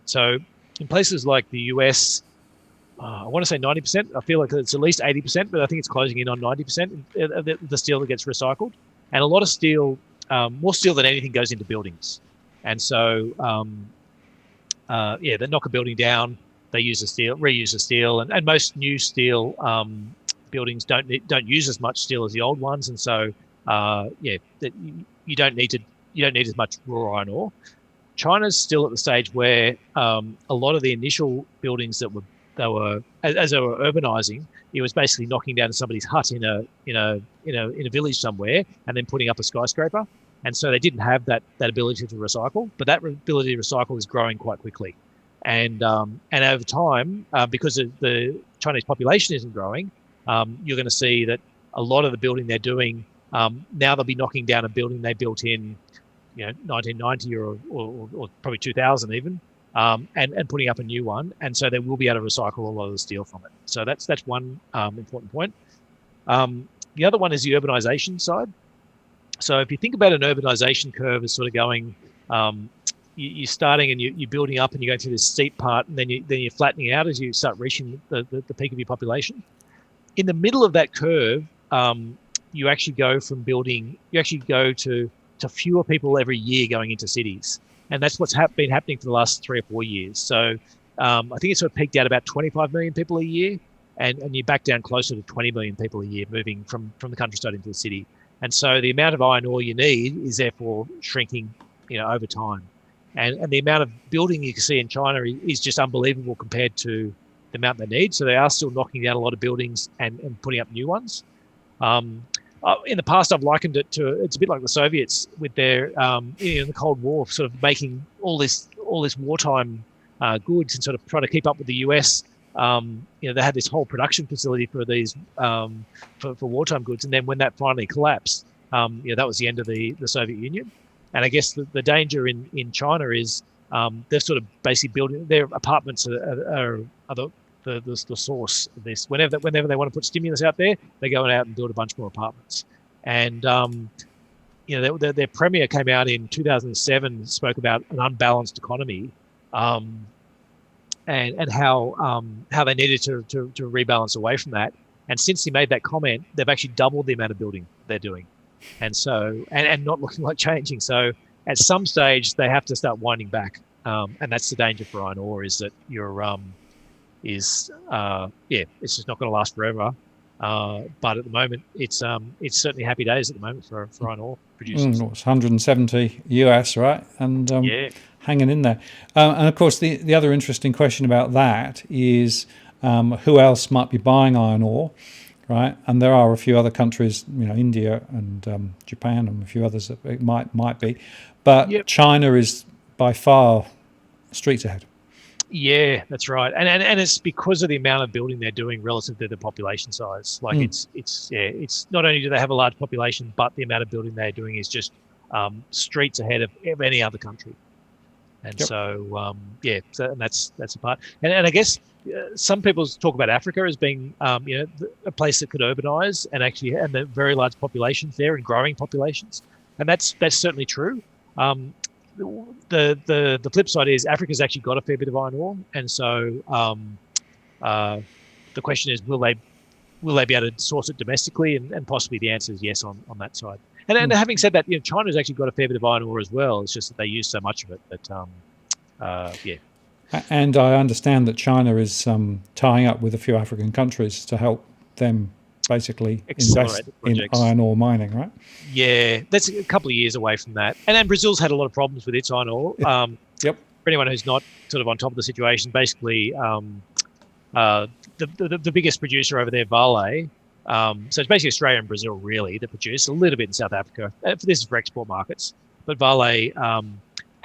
So in places like the US, I want to say 90%. I feel like it's at least 80%, but I think it's closing in on 90% of the steel that gets recycled. And a lot of steel, more steel than anything, goes into buildings. And so, they knock a building down, they reuse the steel, and most new steel buildings don't use as much steel as the old ones. And so, you don't need as much raw iron ore. China's still at the stage where a lot of the initial buildings as they were urbanizing, it was basically knocking down somebody's hut in a village somewhere and then putting up a skyscraper. And so they didn't have that ability to recycle, but that ability to recycle is growing quite quickly. And over time, because the Chinese population isn't growing, you're going to see that a lot of the building they're doing now, they'll be knocking down a building they built in 1990 or probably 2000 even, and putting up a new one. And so they will be able to recycle a lot of the steel from it. So that's one important point. The other one is the urbanization side. So if you think about an urbanization curve as sort of going, you're starting and you're building up and you're going through this steep part, and then you're flattening out as you start reaching the peak of your population. In the middle of that curve, you actually go to fewer people every year going into cities. And that's what's been happening for the last 3 or 4 years. So I think it's sort of peaked out about 25 million people a year, and you're back down closer to 20 million people a year moving from the countryside into the city. And so the amount of iron ore you need is therefore shrinking, over time. And the amount of building you can see in China is just unbelievable compared to the amount they need. So they are still knocking down a lot of buildings and putting up new ones. In the past, I've likened it to, it's a bit like the Soviets with their, in the Cold War, sort of making all this wartime goods and sort of trying to keep up with the US. They had this whole production facility for these for wartime goods, and then when that finally collapsed, that was the end of the Soviet Union. And I guess the danger in China is they're sort of basically building their apartments are the source of this. Whenever they want to put stimulus out there, they go out and build a bunch more apartments. And their premier came out in 2007, spoke about an unbalanced economy. And how they needed to rebalance away from that. And since he made that comment, they've actually doubled the amount of building they're doing, and so and not looking like changing. So at some stage they have to start winding back, and that's the danger for iron ore, is that it's just not going to last forever. But at the moment, it's certainly happy days at the moment for iron ore producers. It's 170 US, right? And hanging in there. And of course, the other interesting question about that is who else might be buying iron ore, right? And there are a few other countries, India and Japan and a few others that it might be, but China is by far streets ahead. Yeah, that's right, and it's because of the amount of building they're doing relative to the population size. Like it's not only do they have a large population, but the amount of building they're doing is just streets ahead of any other country. And so and that's a part. And I guess some people talk about Africa as being a place that could urbanize and the very large populations there and growing populations, and that's certainly true. The flip side is Africa's actually got a fair bit of iron ore, and so the question is, will they be able to source it domestically? And possibly the answer is yes on that side. And having said that, China's actually got a fair bit of iron ore as well. It's just that they use so much of it that And I understand that China is tying up with a few African countries to help them basically invest in iron ore mining, right? Yeah, that's a couple of years away from that. And then Brazil's had a lot of problems with its iron ore. For anyone who's not sort of on top of the situation, basically the biggest producer over there, Vale, so it's basically Australia and Brazil really that produce, a little bit in South Africa. This is for export markets. But Vale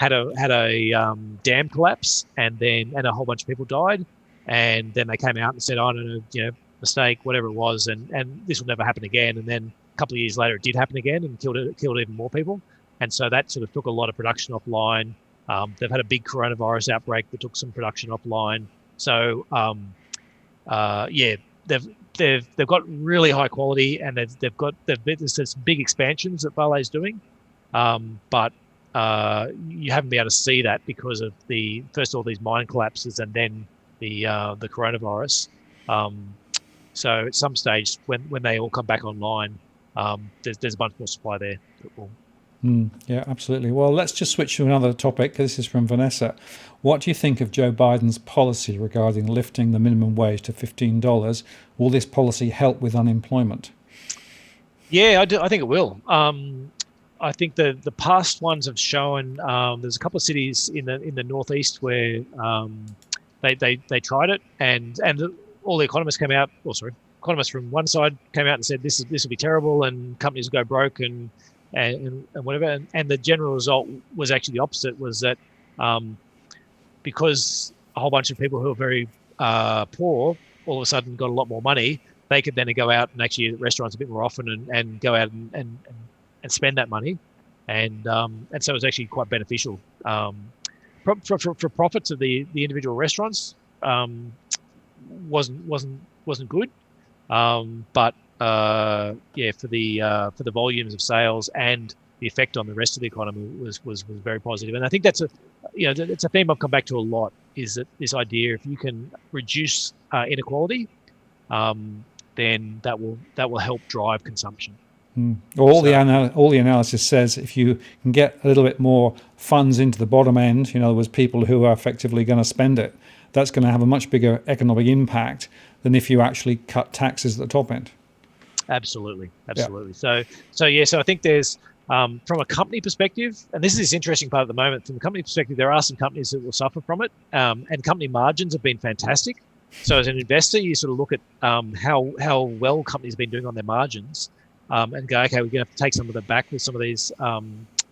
a dam collapse, and a whole bunch of people died, and then they came out and said, "I don't know, mistake, whatever it was, and this will never happen again." And then a couple of years later, it did happen again and killed even more people, and so that sort of took a lot of production offline. They've had a big coronavirus outbreak that took some production offline. So they've got really high quality, and there's some big expansions that Vale's doing, but you haven't been able to see that because of first of all these mine collapses, and then the coronavirus. So at some stage, when they all come back online, there's a bunch more supply there that will. Yeah, absolutely. Well, let's just switch to another topic. This is from Vanessa. What do you think of Joe Biden's policy regarding lifting the minimum wage to $15? Will this policy help with unemployment? Yeah, I think it will. I think the past ones have shown there's a couple of cities in the northeast where they tried it, and all the economists came out. Economists from one side came out and said this will be terrible, and companies will go broke and whatever. And the general result was actually the opposite. Was that because a whole bunch of people who are very poor all of a sudden got a lot more money, they could then go out and actually eat at restaurants a bit more often and go out and spend that money, and so it was actually quite beneficial for profits of the individual restaurants. Wasn't good, but for the volumes of sales and the effect on the rest of the economy was very positive. And I think that's it's a theme I've come back to a lot, is that this idea, if you can reduce inequality, then that will help drive consumption. All the analysis says if you can get a little bit more funds into the bottom end, in other words, people who are effectively going to spend it, that's going to have a much bigger economic impact than if you actually cut taxes at the top end. Absolutely. Yeah. So I think there's from a company perspective, and this is this interesting part at the moment. From the company perspective, there are some companies that will suffer from it, and company margins have been fantastic. So as an investor, you sort of look at how well companies have been doing on their margins, and go, okay, we're going to have to take some of them back with some of these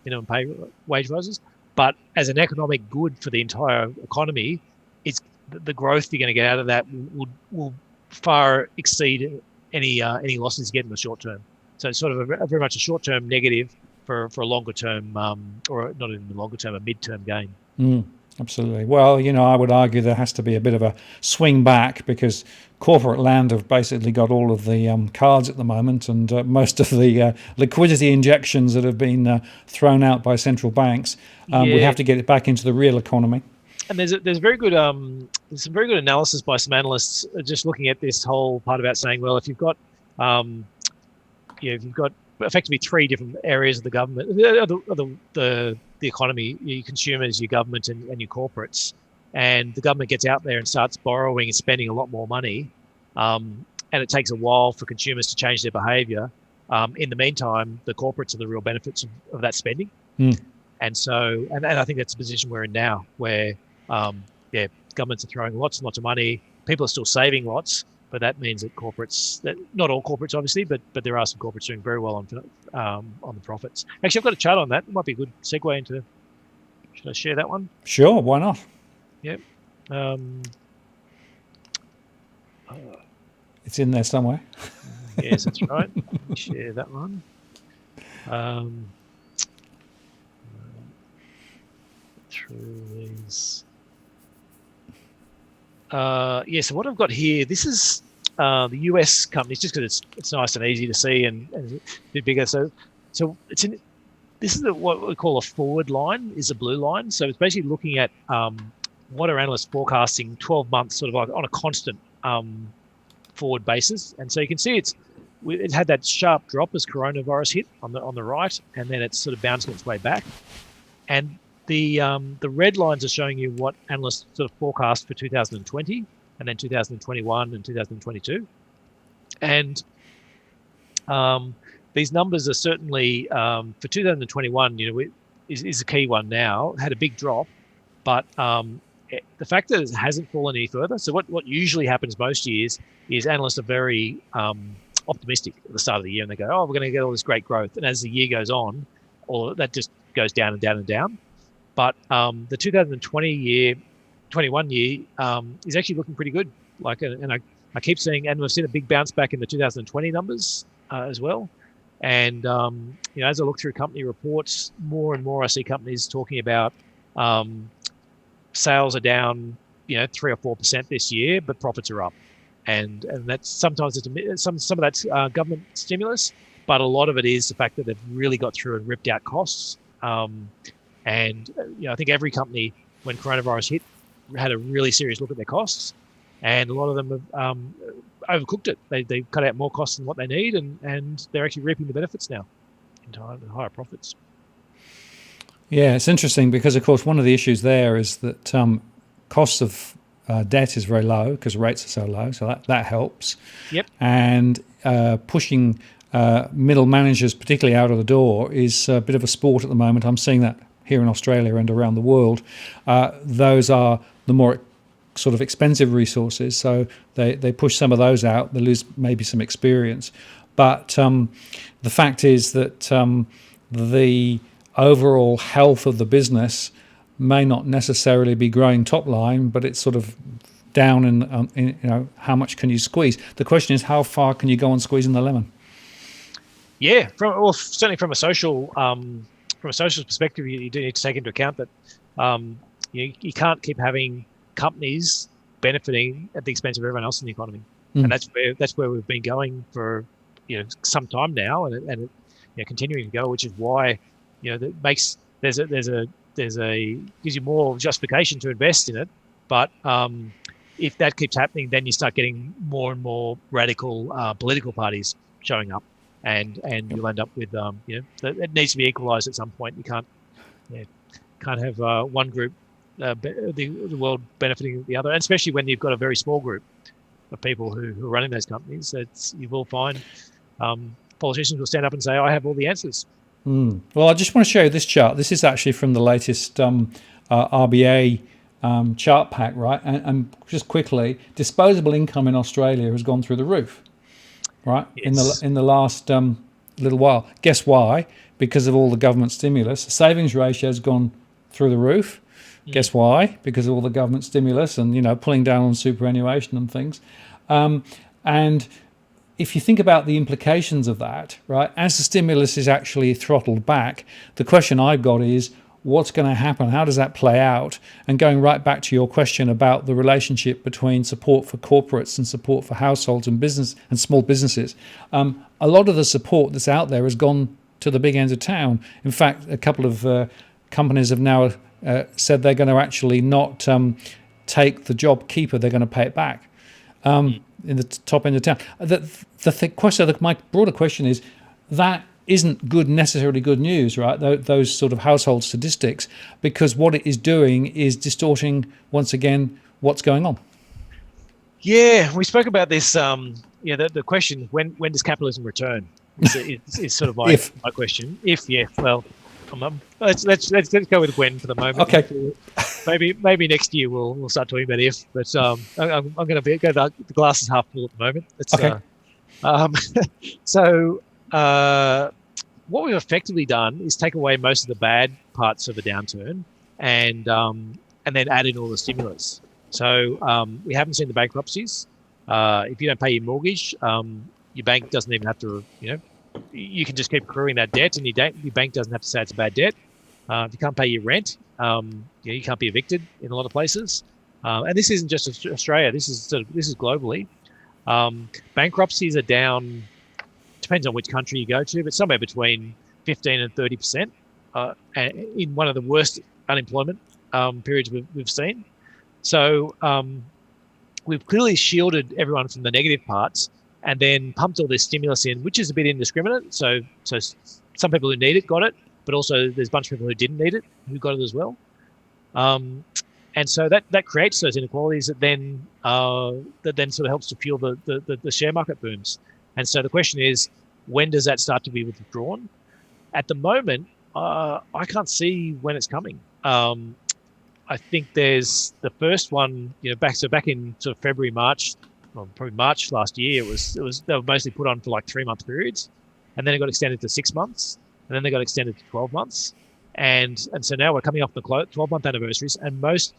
minimum wage rises. But as an economic good for the entire economy, it's the growth you're going to get out of that will far exceed any losses you get in the short term. So it's sort of a very much a short term negative for a longer term, or not even a longer term, a mid-term gain. Absolutely. Well, I would argue there has to be a bit of a swing back, because corporate land have basically got all of the cards at the moment, and most of the liquidity injections that have been thrown out by central banks. We have to get it back into the real economy. And there's very good there's some very good analysis by some analysts just looking at this whole part about saying, well, if you've got effectively three different areas of the government, the economy, your consumers, your government, and your corporates, and the government gets out there and starts borrowing and spending a lot more money, and it takes a while for consumers to change their behaviour. In the meantime, the corporates are the real benefits of that spending. And so, and I think that's the position we're in now, where governments are throwing lots and lots of money. People are still saving lots, but that means that not all corporates obviously, but there are some corporates doing very well on the profits. Actually, I've got a chart on that. It might be a good segue into. Should I share that one? Sure, why not? Yep. It's in there somewhere. Yes, that's right. Let me share that one. Through these. So what I've got here, this is the US companies, just because it's nice and easy to see and a bit bigger. So this is what we call a forward line, is a blue line. So it's basically looking at what are analysts forecasting 12 months, sort of like on a constant forward basis. And so you can see it had that sharp drop as coronavirus hit on the right, and then it's sort of bouncing its way back. And the red lines are showing you what analysts sort of forecast for 2020, and then 2021 and 2022. And these numbers are certainly for 2021. Is a key one now. Had a big drop, but the fact that it hasn't fallen any further. So what usually happens most years is analysts are very optimistic at the start of the year, and they go, "Oh, we're going to get all this great growth," and as the year goes on, all that just goes down and down and down. But the 21 year is actually looking pretty good. And I keep seeing, and we've seen a big bounce back in the 2020 numbers as well. And as I look through company reports, more and more I see companies talking about sales are down, 3 or 4% this year, but profits are up. And that's sometimes some of that's government stimulus, but a lot of it is the fact that they've really got through and ripped out costs. I think every company, when coronavirus hit, had a really serious look at their costs, and a lot of them have overcooked it. They cut out more costs than what they need, and they're actually reaping the benefits now into higher profits. Yeah, it's interesting because, of course, one of the issues there is that costs of debt is very low because rates are so low, so that helps. Yep. And pushing middle managers, particularly out of the door, is a bit of a sport at the moment. I'm seeing that here in Australia and around the world. Those are the more sort of expensive resources, so they push some of those out. They lose maybe some experience. But the fact is that the overall health of the business may not necessarily be growing top line, but it's sort of down in how much can you squeeze. The question is, how far can you go on squeezing the lemon? Yeah, certainly from a social perspective, you do need to take into account that you can't keep having companies benefiting at the expense of everyone else in the economy, and that's where we've been going for some time now, and continuing to go, which is why that makes there's a gives you more justification to invest in it. But if that keeps happening, then you start getting more and more radical political parties showing up, and you'll end up with it needs to be equalised at some point. You can't have one group the world benefiting the other, and especially when you've got a very small group of people who are running those companies. You will find politicians will stand up and say, "I have all the answers." Well, I just want to show you this chart. This is actually from the latest RBA chart pack, right? And just quickly, disposable income in Australia has gone through the roof, right? Yes. In the last little while. Guess why? Because of all the government stimulus. The savings ratio has gone through the roof. Guess why? Because of all the government stimulus and pulling down on superannuation and things. And if you think about the implications of that, right, as the stimulus is actually throttled back, the question I've got is, what's going to happen? How does that play out? And going right back to your question about the relationship between support for corporates and support for households and business and small businesses, a lot of the support that's out there has gone to the big end of town. In fact, a couple of companies have now said they're going to actually not take the job keeper, they're going to pay it back. In the top end of town. My broader question is, that isn't necessarily good news, right? Those sort of household statistics, because what it is doing is distorting once again what's going on. Yeah, we spoke about this. The question, when does capitalism return? Is sort of my question. Let's go with when for the moment. Okay. Maybe next year we'll start talking about if. But I'm going to go the glass is half full at the moment. So what we've effectively done is take away most of the bad parts of the downturn and then add in all the stimulus. So we haven't seen the bankruptcies. If you don't pay your mortgage, your bank doesn't even have to, you can just keep accruing that debt, and your bank doesn't have to say it's a bad debt. If you can't pay your rent, you can't be evicted in a lot of places. And this isn't just Australia. This is globally. Bankruptcies are down. Depends on which country you go to, but somewhere between 15 and 30%. In one of the worst unemployment periods we've seen. So we've clearly shielded everyone from the negative parts, and then pumped all this stimulus in, which is a bit indiscriminate. So some people who need it got it, but also there's a bunch of people who didn't need it who got it as well. And so that creates those inequalities that then sort of helps to fuel the share market booms. And so the question is, when does that start to be withdrawn? At the moment, I can't see when it's coming. I think there's the first one, back in sort of February, March, well, probably March last year. It was they were mostly put on for like 3-month periods, and then it got extended to 6 months, and then they got extended to 12 months. And so now we're coming off the 12-month anniversaries, and most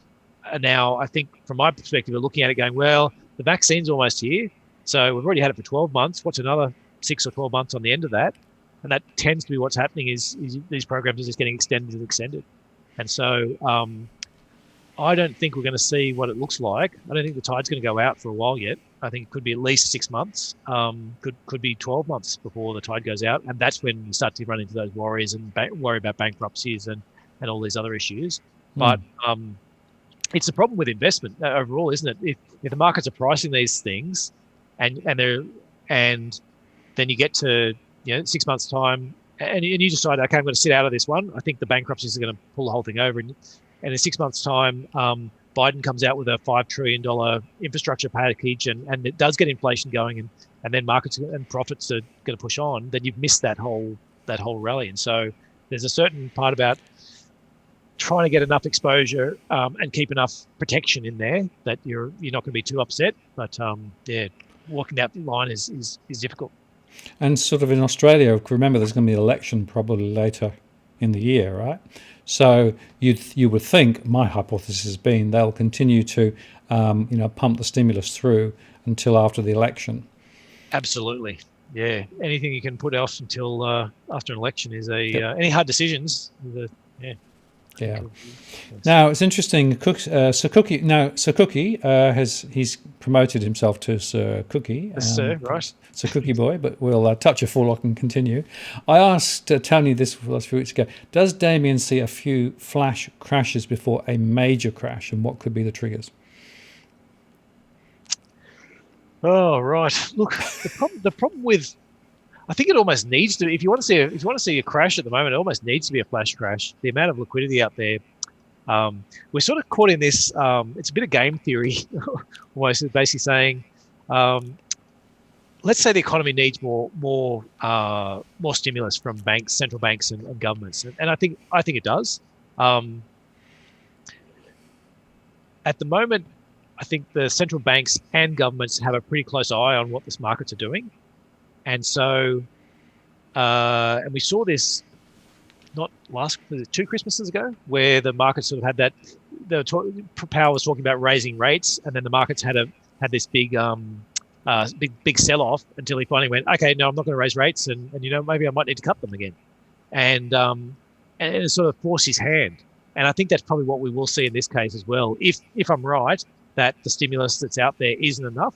are now, I think, from my perspective, are looking at it going, well, the vaccine's almost here, so we've already had it for 12 months. What's another 6 or 12 months on the end of that? And that tends to be what's happening is these programs are just getting extended and extended. And so I don't think we're going to see what it looks like. I don't think the tide's going to go out for a while yet. I think it could be at least 6 months, could be 12 months before the tide goes out. And that's when you start to run into those worries and worry about bankruptcies and all these other issues. But it's a problem with investment overall, isn't it? If the markets are pricing these things and then you get to 6 months time and you decide, okay, I'm going to sit out of this one. I think the bankruptcies are going to pull the whole thing over. And in 6 months time, Biden comes out with a $5 trillion infrastructure package and it does get inflation going and then markets and profits are going to push on, then you've missed that whole rally. And so there's a certain part about trying to get enough exposure and keep enough protection in there that you're not going to be too upset. But walking that line is difficult. And sort of in Australia, remember there's going to be an election probably later in the year, right? So you would think, my hypothesis has been, they'll continue to pump the stimulus through until after the election. Absolutely, yeah. Anything you can put off until after an election is any hard decisions. Yeah. Now it's interesting. Sir Cookie he's promoted himself to Sir Cookie. Yes, sir. Right. Sir Cookie Boy, but we'll touch a forelock and continue. I asked Tony this last few weeks ago. Does Damien see a few flash crashes before a major crash, and what could be the triggers? Oh, right. Look, the problem with, I think it almost needs to. If you want to see a crash at the moment, it almost needs to be a flash crash. The amount of liquidity out there, we're sort of caught in this. It's a bit of game theory, almost basically saying, let's say the economy needs more stimulus from banks, central banks, and governments, and I think it does. At the moment, I think the central banks and governments have a pretty close eye on what the markets are doing. And so, and we saw this not two Christmases ago, where the market sort of had that. Powell was talking about raising rates, and then the markets had this big sell-off until he finally went, okay, no, I'm not going to raise rates, and maybe I might need to cut them again, and it sort of forced his hand. And I think that's probably what we will see in this case as well. If I'm right that the stimulus that's out there isn't enough.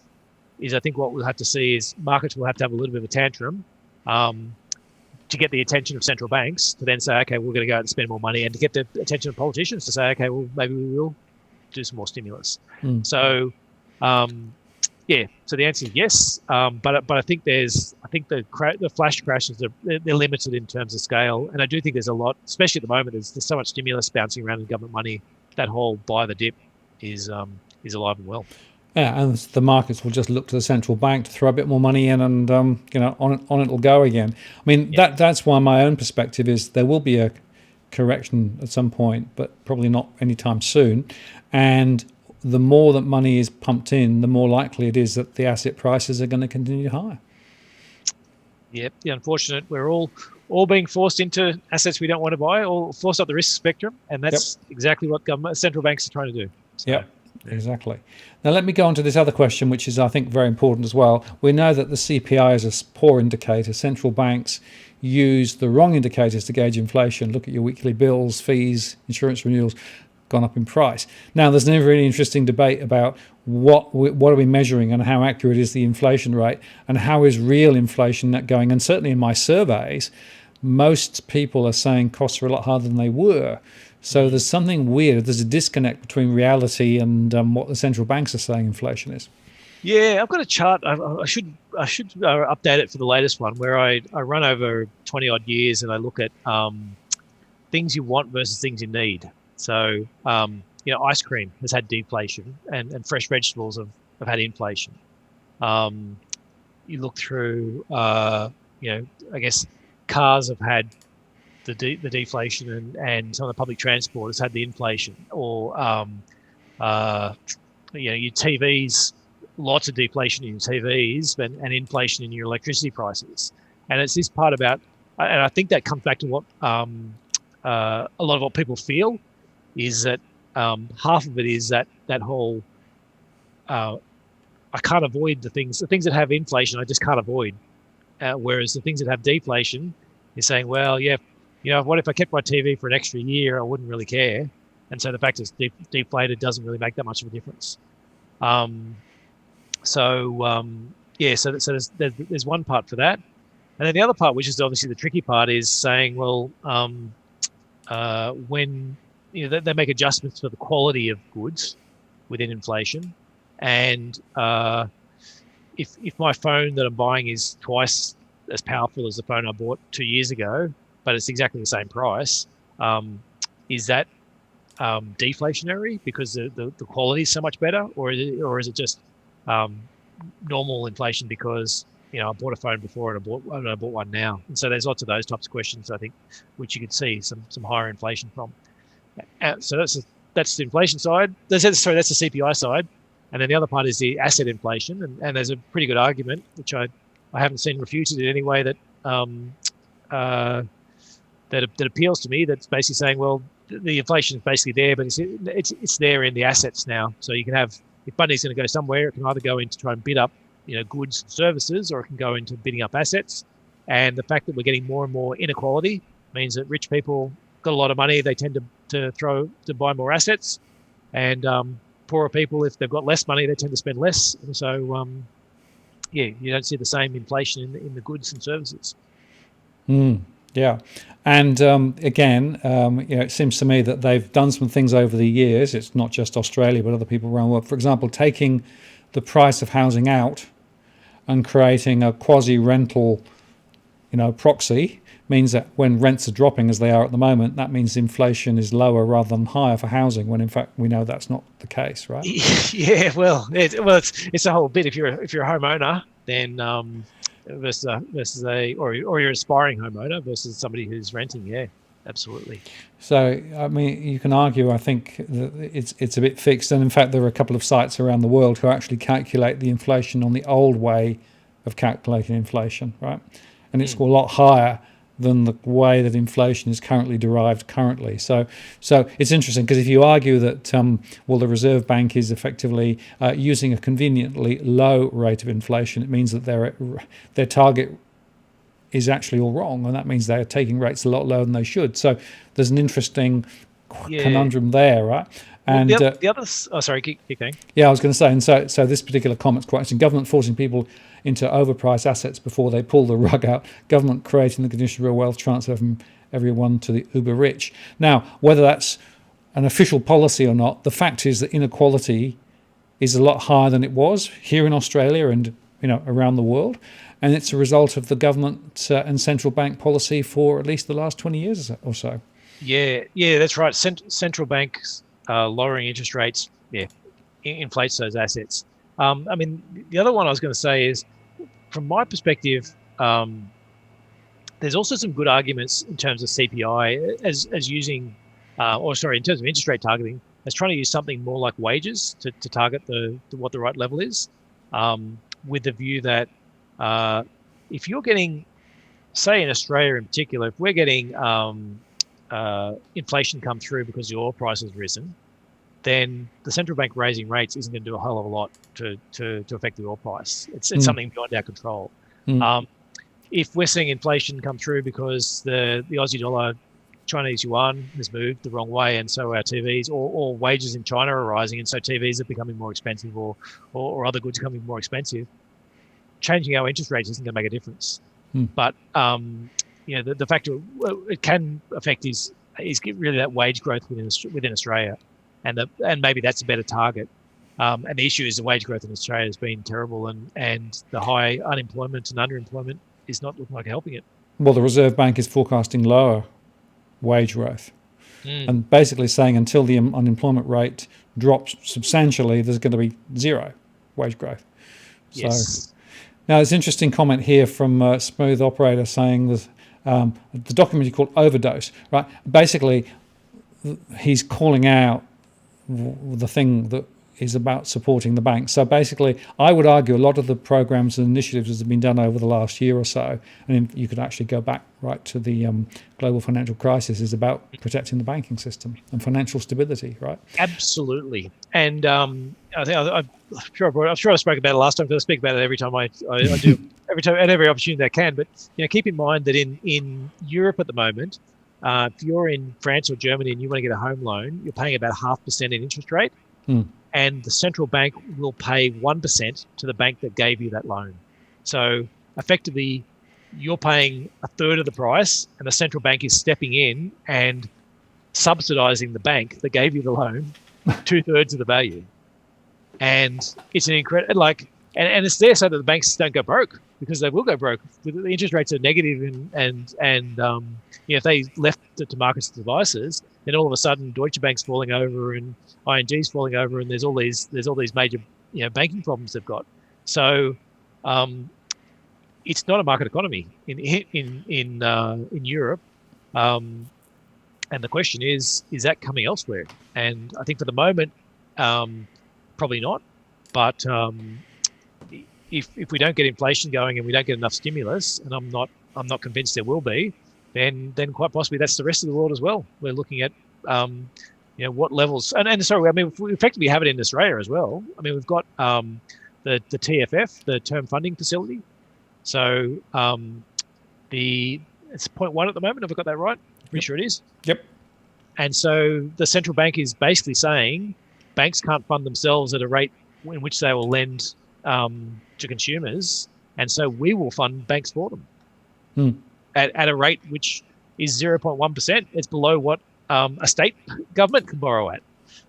I think what we'll have to see is markets will have to have a little bit of a tantrum to get the attention of central banks to then say, okay, we're going to go out and spend more money, and to get the attention of politicians to say, okay, well, maybe we will do some more stimulus. So, so the answer is yes. But I think the flash crashes they're limited in terms of scale, and I do think there's a lot, especially at the moment. There's so much stimulus bouncing around in government money. That whole buy the dip is alive and well. Yeah, and the markets will just look to the central bank to throw a bit more money in, and on it'll go again. I mean, that's why my own perspective is there will be a correction at some point, but probably not anytime soon. And the more that money is pumped in, the more likely it is that the asset prices are going to continue higher. Yep, the unfortunate, we're all being forced into assets we don't want to buy, or forced up the risk spectrum, and that's exactly what central banks are trying to do. So. Yep. Exactly. Now let me go on to this other question, which is, I think, very important as well. We know that the CPI is a poor indicator. Central banks use the wrong indicators to gauge inflation. Look at your weekly bills, fees, insurance renewals, gone up in price. Now there's a really interesting debate about what are we measuring and how accurate is the inflation rate and how is real inflation net going. And certainly in my surveys, most people are saying costs are a lot harder than they were. So there's something weird. There's a disconnect between reality and what the central banks are saying inflation is. Yeah, I've got a chart. I should update it for the latest one, where I run over 20 odd years and I look at things you want versus things you need. So ice cream has had deflation, and fresh vegetables have had inflation. You look through, I guess cars have had the deflation, and some of the public transport has had the inflation, or your TVs, lots of deflation in your TVs and inflation in your electricity prices. And it's this part about, and I think that comes back to what a lot of what people feel is that half of it is that whole I can't avoid the things that have inflation. I just can't avoid. Whereas the things that have deflation, you're saying, well, yeah, what if I kept my TV for an extra year? I wouldn't really care. And so the fact it's deflated doesn't really make that much of a difference. So there's one part for that. And then the other part, which is obviously the tricky part, is saying, well, when they make adjustments for the quality of goods within inflation, and if my phone that I'm buying is twice as powerful as the phone I bought 2 years ago, but it's exactly the same price, is that deflationary because the quality is so much better, or is it just normal inflation because I bought a phone before and I bought one now? And so there's lots of those types of questions, I think, which you could see some higher inflation from. So that's the inflation side. That's the CPI side. And then the other part is the asset inflation, and there's a pretty good argument, which I haven't seen refuted in any way that that appeals to me. That's basically saying, well, the inflation is basically there, but it's there in the assets now. So you can have, if money's going to go somewhere, it can either go in to try and bid up goods and services, or it can go into bidding up assets. And the fact that we're getting more and more inequality means that rich people got a lot of money, they tend to buy more assets, and poorer people, if they've got less money, they tend to spend less. And so, you don't see the same inflation in the goods and services. Yeah. And again, it seems to me that they've done some things over the years. It's not just Australia, but other people around the world. For example, taking the price of housing out and creating a quasi-rental, proxy means that when rents are dropping as they are at the moment, that means inflation is lower rather than higher for housing, when in fact we know that's not the case, right? Yeah, it's a whole bit. If you're a homeowner, then versus you're an aspiring homeowner versus somebody who's renting. Yeah, absolutely. So I mean, you can argue, I think, that it's a bit fixed, and in fact there are a couple of sites around the world who actually calculate the inflation on the old way of calculating inflation, right? And it's a lot higher than the way that inflation is currently derived currently. So it's interesting, because if you argue that the Reserve Bank is effectively using a conveniently low rate of inflation, it means that their target is actually all wrong, and that means they're taking rates a lot lower than they should. So there's an interesting conundrum there, right? And the others. Oh, sorry, keep going. Yeah, I was going to say, and so this particular comment's quite interesting. Government forcing people into overpriced assets before they pull the rug out. Government creating the condition of real wealth transfer from everyone to the uber rich. Now, whether that's an official policy or not, the fact is that inequality is a lot higher than it was here in Australia and around the world, and it's a result of the government and central bank policy for at least the last 20 years or so. Yeah, that's right. Central banks lowering interest rates, inflates those assets. I mean, the other one I was going to say is, from my perspective, there's also some good arguments in terms of CPI as using, in terms of interest rate targeting, as trying to use something more like wages to target what the right level is, with the view that if you're getting, say in Australia in particular, if we're getting inflation come through because the oil price has risen, then the central bank raising rates isn't going to do a whole of a lot to affect the oil price. It's something beyond our control. If we're seeing inflation come through because the Aussie Dollar, Chinese yuan has moved the wrong way, and so our TVs, or wages in China are rising, and so TVs are becoming more expensive, or other goods are becoming more expensive, changing our interest rates isn't going to make a difference. But the factor it can affect is really that wage growth within Australia. And maybe that's a better target. And the issue is the wage growth in Australia has been terrible, and the high unemployment and underemployment is not looking like helping it. Well, the Reserve Bank is forecasting lower wage growth, and basically saying until the unemployment rate drops substantially, there's going to be zero wage growth. Yes. So, now, there's an interesting comment here from Smooth Operator saying there's the documentary called Overdose, right? Basically, he's calling out the thing that is about supporting the banks. So basically, I would argue a lot of the programs and initiatives that have been done over the last year or so, and you could actually go back right to the global financial crisis, is about protecting the banking system and financial stability, right? Absolutely. And I think I'm sure I spoke about it last time, because I speak about it every time I do, every time at every opportunity I can. But keep in mind that in Europe at the moment, if you're in France or Germany and you want to get a home loan, you're paying about 0.5% in interest rate. And the central bank will pay 1% to the bank that gave you that loan. So effectively, you're paying a third of the price, and the central bank is stepping in and subsidizing the bank that gave you the loan 2/3 of the value. And it's an incredible, and it's there so that the banks don't go broke, because they will go broke. The interest rates are negative, and if they left it to markets devices, then all of a sudden Deutsche Bank's falling over and ING's falling over, and there's all these major banking problems they've got. So it's not a market economy in Europe, and the question is that coming elsewhere? And I think for the moment, probably not. But if we don't get inflation going and we don't get enough stimulus, and I'm not convinced there will be, then quite possibly that's the rest of the world as well. We're looking at what levels, and sorry, I mean, we effectively have it in Australia as well. I mean, we've got the TFF, the Term Funding Facility. So it's 0.1 at the moment. Have I got that right? Pretty sure it is. Yep. And so the central bank is basically saying banks can't fund themselves at a rate in which they will lend to consumers, and so we will fund banks for them at a rate which is 0.1%. It's below what a state government can borrow at.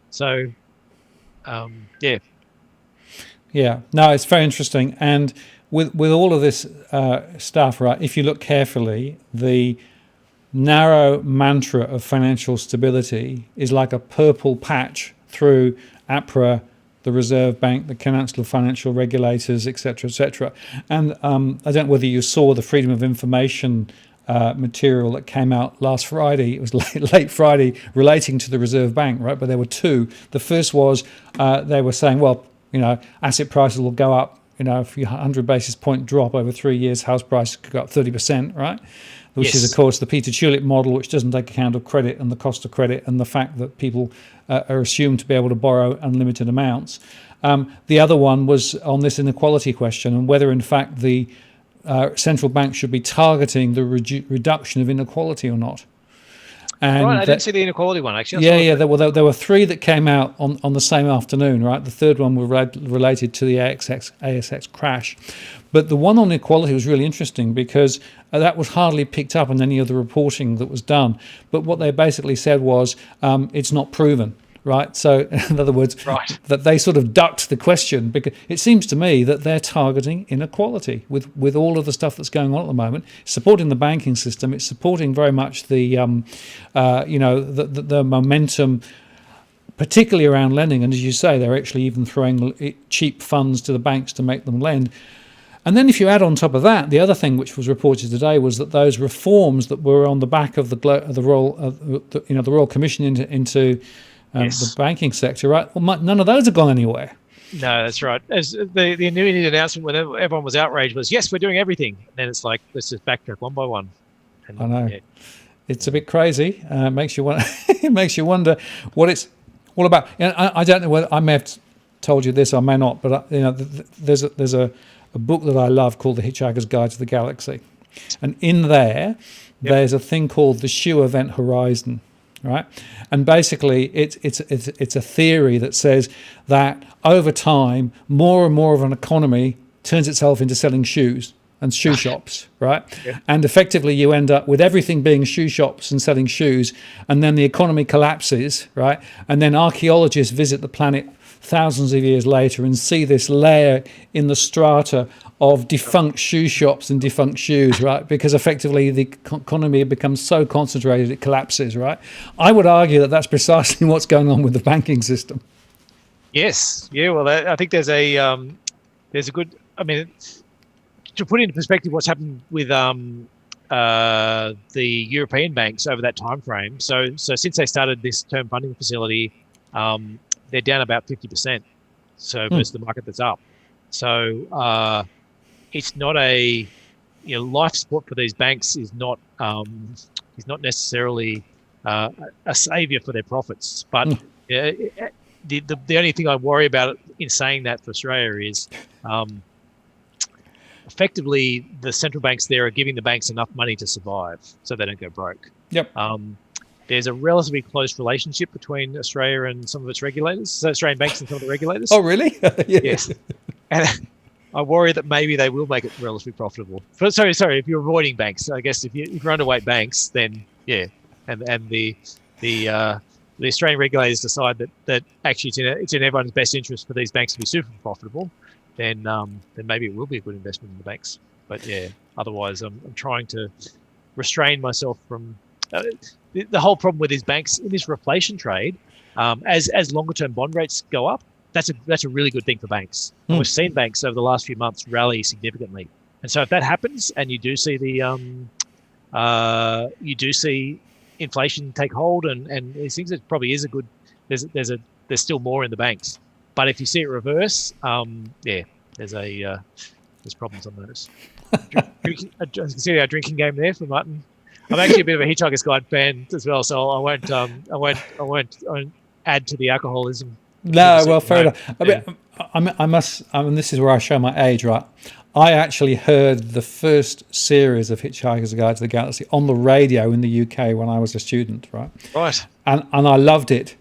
So, yeah. Yeah, no, it's very interesting. And with all of this stuff, right, if you look carefully, the narrow mantra of financial stability is like a purple patch through APRA, the Reserve Bank, the Council of Financial Regulators, etc., etc. And I don't know whether you saw the Freedom of Information material that came out last Friday. It was late Friday, relating to the Reserve Bank, right? But there were two. The first was they were saying, well, asset prices will go up. If you 100 basis point drop over 3 years, house prices could go up 30%, right? Which is, of course, the Peter Tulip model, which doesn't take account of credit and the cost of credit and the fact that people are assumed to be able to borrow unlimited amounts. The other one was on this inequality question, and whether, in fact, the central bank should be targeting the reduction of inequality or not. And right, I didn't see the inequality one, actually. There were three that came out on the same afternoon, right? The third one was related to the ASX crash. But the one on equality was really interesting, because that was hardly picked up in any of the reporting that was done. But what they basically said was it's not proven, right? So in other words, that they sort of ducked the question, because it seems to me that they're targeting inequality with all of the stuff that's going on at the moment, supporting the banking system. It's supporting very much the momentum, particularly around lending. And as you say, they're actually even throwing cheap funds to the banks to make them lend. And then if you add on top of that, the other thing which was reported today was that those reforms that were on the back of the Royal Commission into the banking sector, right? Well, none of those have gone anywhere. No, that's right. As the new announcement when everyone was outraged was, yes, we're doing everything. And then it's like, let's just backtrack one by one. And, I know. Yeah. It's a bit crazy. It makes you wonder what it's all about. I don't know whether I may have told you this, I may not, but there's a book that I love called The Hitchhiker's Guide to the Galaxy. And in there, there's a thing called the Shoe Event Horizon, right? And basically, it's a theory that says that over time, more and more of an economy turns itself into selling shoes and shoe shops, right? Yeah. And effectively, you end up with everything being shoe shops and selling shoes, and then the economy collapses, right? And then archaeologists visit the planet thousands of years later and see this layer in the strata of defunct shoe shops and defunct shoes, right? Because effectively the economy becomes so concentrated it collapses, right? I would argue that that's precisely what's going on with the banking system. Yes, yeah. Well, I think there's a good. I mean, to put into perspective what's happened with the European banks over that time frame. So since they started this term funding facility, they're down about 50%. So versus the market that's up. So it's not a life support for these banks is not necessarily a savior for their profits. But the only thing I worry about in saying that for Australia is effectively the central banks there are giving the banks enough money to survive so they don't go broke. Yep. There's a relatively close relationship between Australia and some of its regulators, so Australian banks and some of the regulators. Oh, really? Yes. And I worry that maybe they will make it relatively profitable. Sorry, if you're avoiding banks, I guess if you're underweight banks, then yeah, and the Australian regulators decide that actually it's in everyone's best interest for these banks to be super profitable, then maybe it will be a good investment in the banks. But yeah, otherwise I'm trying to restrain myself from the whole problem with these banks in this reflation trade. As longer term bond rates go up, that's a really good thing for banks. And we've seen banks over the last few months rally significantly, and so if that happens and you do see inflation take hold and these things, it probably is a good. There's still more in the banks, but if you see it reverse, there's problems on those. I can see our drinking game there for Martin. I'm actually a bit of a Hitchhiker's Guide fan as well, so I won't add to the alcoholism. No, well, fair enough. I must. This is where I show my age, right? I actually heard the first series of Hitchhiker's Guide to the Galaxy on the radio in the UK when I was a student, right? Right. And I loved it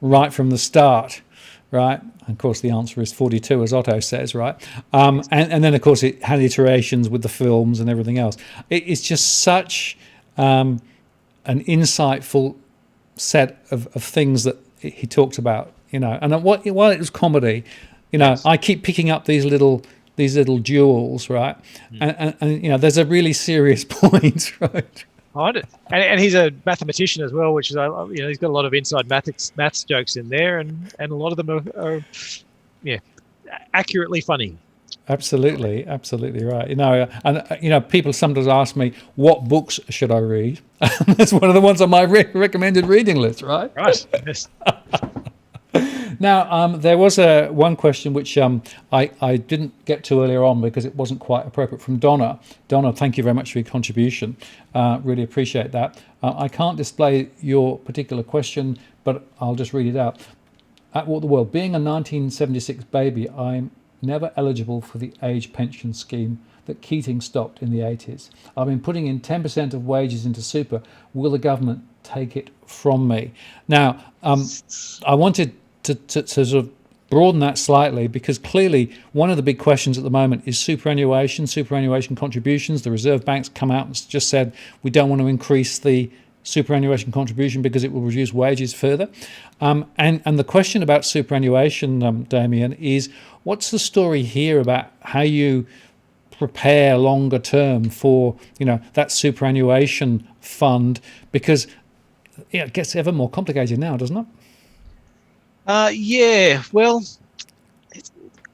right from the start, right? And of course, the answer is 42, as Otto says, right? And then, of course, it had iterations with the films and everything else. It's just such an insightful set of things that he talked about, And while it was comedy, yes. I keep picking up these little jewels, right? And there's a really serious point, right? Behind it, and he's a mathematician as well, which is he's got a lot of inside maths jokes in there, and a lot of them are accurately funny. Absolutely right. And people sometimes ask me what books should I read. That's one of the ones on my recommended reading list, right? Right. Yes. Now, there was one question which I didn't get to earlier on because it wasn't quite appropriate, from Donna. Donna, thank you very much for your contribution. Really appreciate that. I can't display your particular question, but I'll just read it out. At What the World, being a 1976 baby, I'm never eligible for the age pension scheme that Keating stopped in the 80s. I've been putting in 10% of wages into super. Will the government take it from me? Now, I wanted to sort of broaden that slightly, because clearly one of the big questions at the moment is superannuation contributions. The Reserve Bank's come out and just said we don't want to increase the superannuation contribution because it will reduce wages further. And the question about superannuation, Damien, is what's the story here about how you prepare longer term for that superannuation fund? Because it gets ever more complicated now, doesn't it? Well,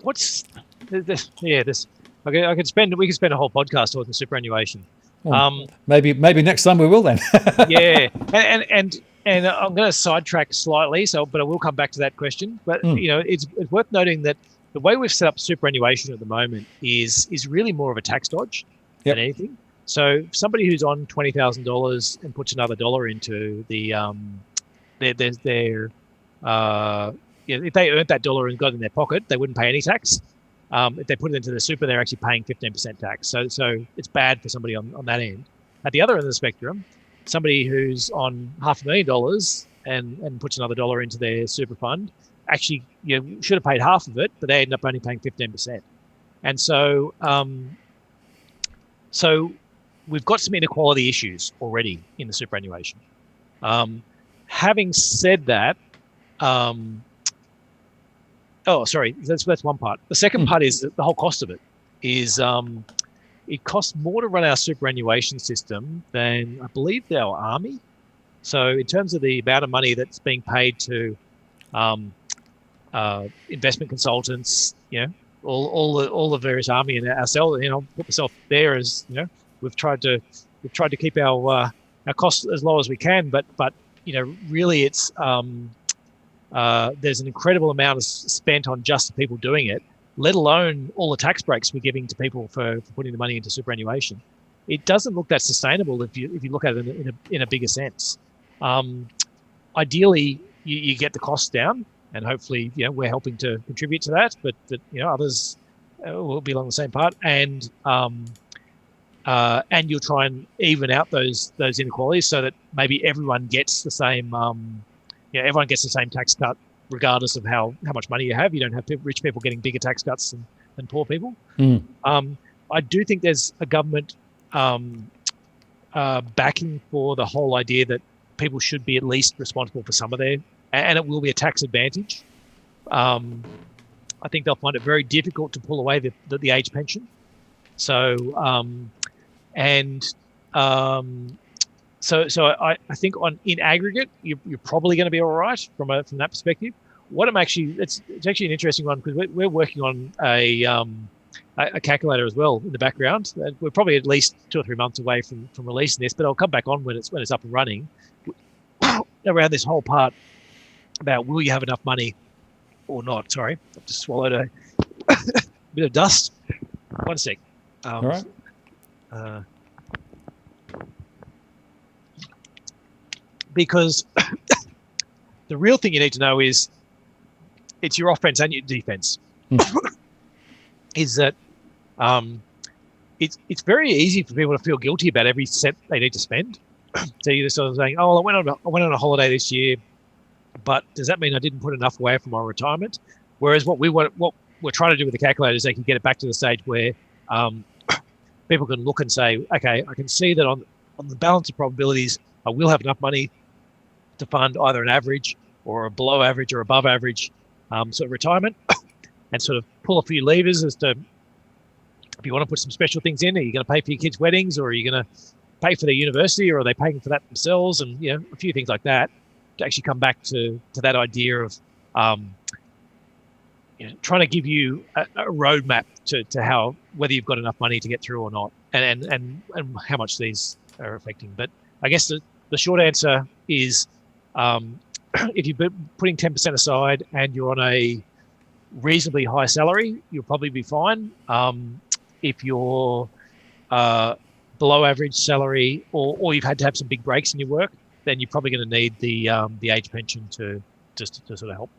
what's this? Yeah, this. Okay, we could spend a whole podcast talking superannuation. Well, maybe next time we will then. Yeah, and I'm going to sidetrack slightly, but I will come back to that question. But it's worth noting that the way we've set up superannuation at the moment is really more of a tax dodge than anything. So somebody who's on $20,000 and puts another dollar into the if they earned that dollar and got it in their pocket, they wouldn't pay any tax. If they put it into the super, they're actually paying 15% tax. So it's bad for somebody on that end. At the other end of the spectrum, somebody who's on $500,000 and puts another dollar into their super fund actually should have paid half of it, but they end up only paying 15%. And so we've got some inequality issues already in the superannuation. Having said that, that's one part. The second part is the whole cost of it is it costs more to run our superannuation system than I believe our army. So in terms of the amount of money that's being paid to investment consultants, all the various army and ourselves, put myself there as we've tried to keep our costs as low as we can, but really it's there's an incredible amount spent on just the people doing it, let alone all the tax breaks we're giving to people for putting the money into superannuation. It doesn't look that sustainable if you look at it in a bigger sense. Ideally, you get the costs down, and hopefully, we're helping to contribute to that. But others will be along the same part, and you'll try and even out those inequalities so that maybe everyone gets the same. Everyone gets the same tax cut regardless of how much money you have. You don't have rich people getting bigger tax cuts than poor people. I do think there's a government backing for the whole idea that people should be at least responsible for some of their, and it will be a tax advantage. I think they'll find it very difficult to pull away the age pension. So, So I think in aggregate, you're probably going to be all right from that perspective. It's actually an interesting one because we're working on a calculator as well in the background. We're probably at least 2 or 3 months away from releasing this, but I'll come back on when it's up and running around this whole part about will you have enough money or not. Sorry, I've just swallowed a bit of dust. 1 sec. All right. Because the real thing you need to know is it's your offense and your defense. Is that it's very easy for people to feel guilty about every cent they need to spend. So you're sort of saying, "Oh, I went on a holiday this year, but does that mean I didn't put enough away for my retirement?" Whereas what we're trying to do with the calculator is they can get it back to the stage where people can look and say, "Okay, I can see that on the balance of probabilities, I will have enough money to fund either an average or a below average or above average sort of retirement," and sort of pull a few levers as to if you want to put some special things in. Are you going to pay for your kids' weddings, or are you going to pay for their university, or are they paying for that themselves? And a few things like that to actually come back to that idea of trying to give you a roadmap to how whether you've got enough money to get through or not, and how much these are affecting. But I guess the short answer is if you're putting 10% aside and you're on a reasonably high salary, you'll probably be fine. If you're below average salary, or you've had to have some big breaks in your work, then you're probably going to need the age pension to sort of help.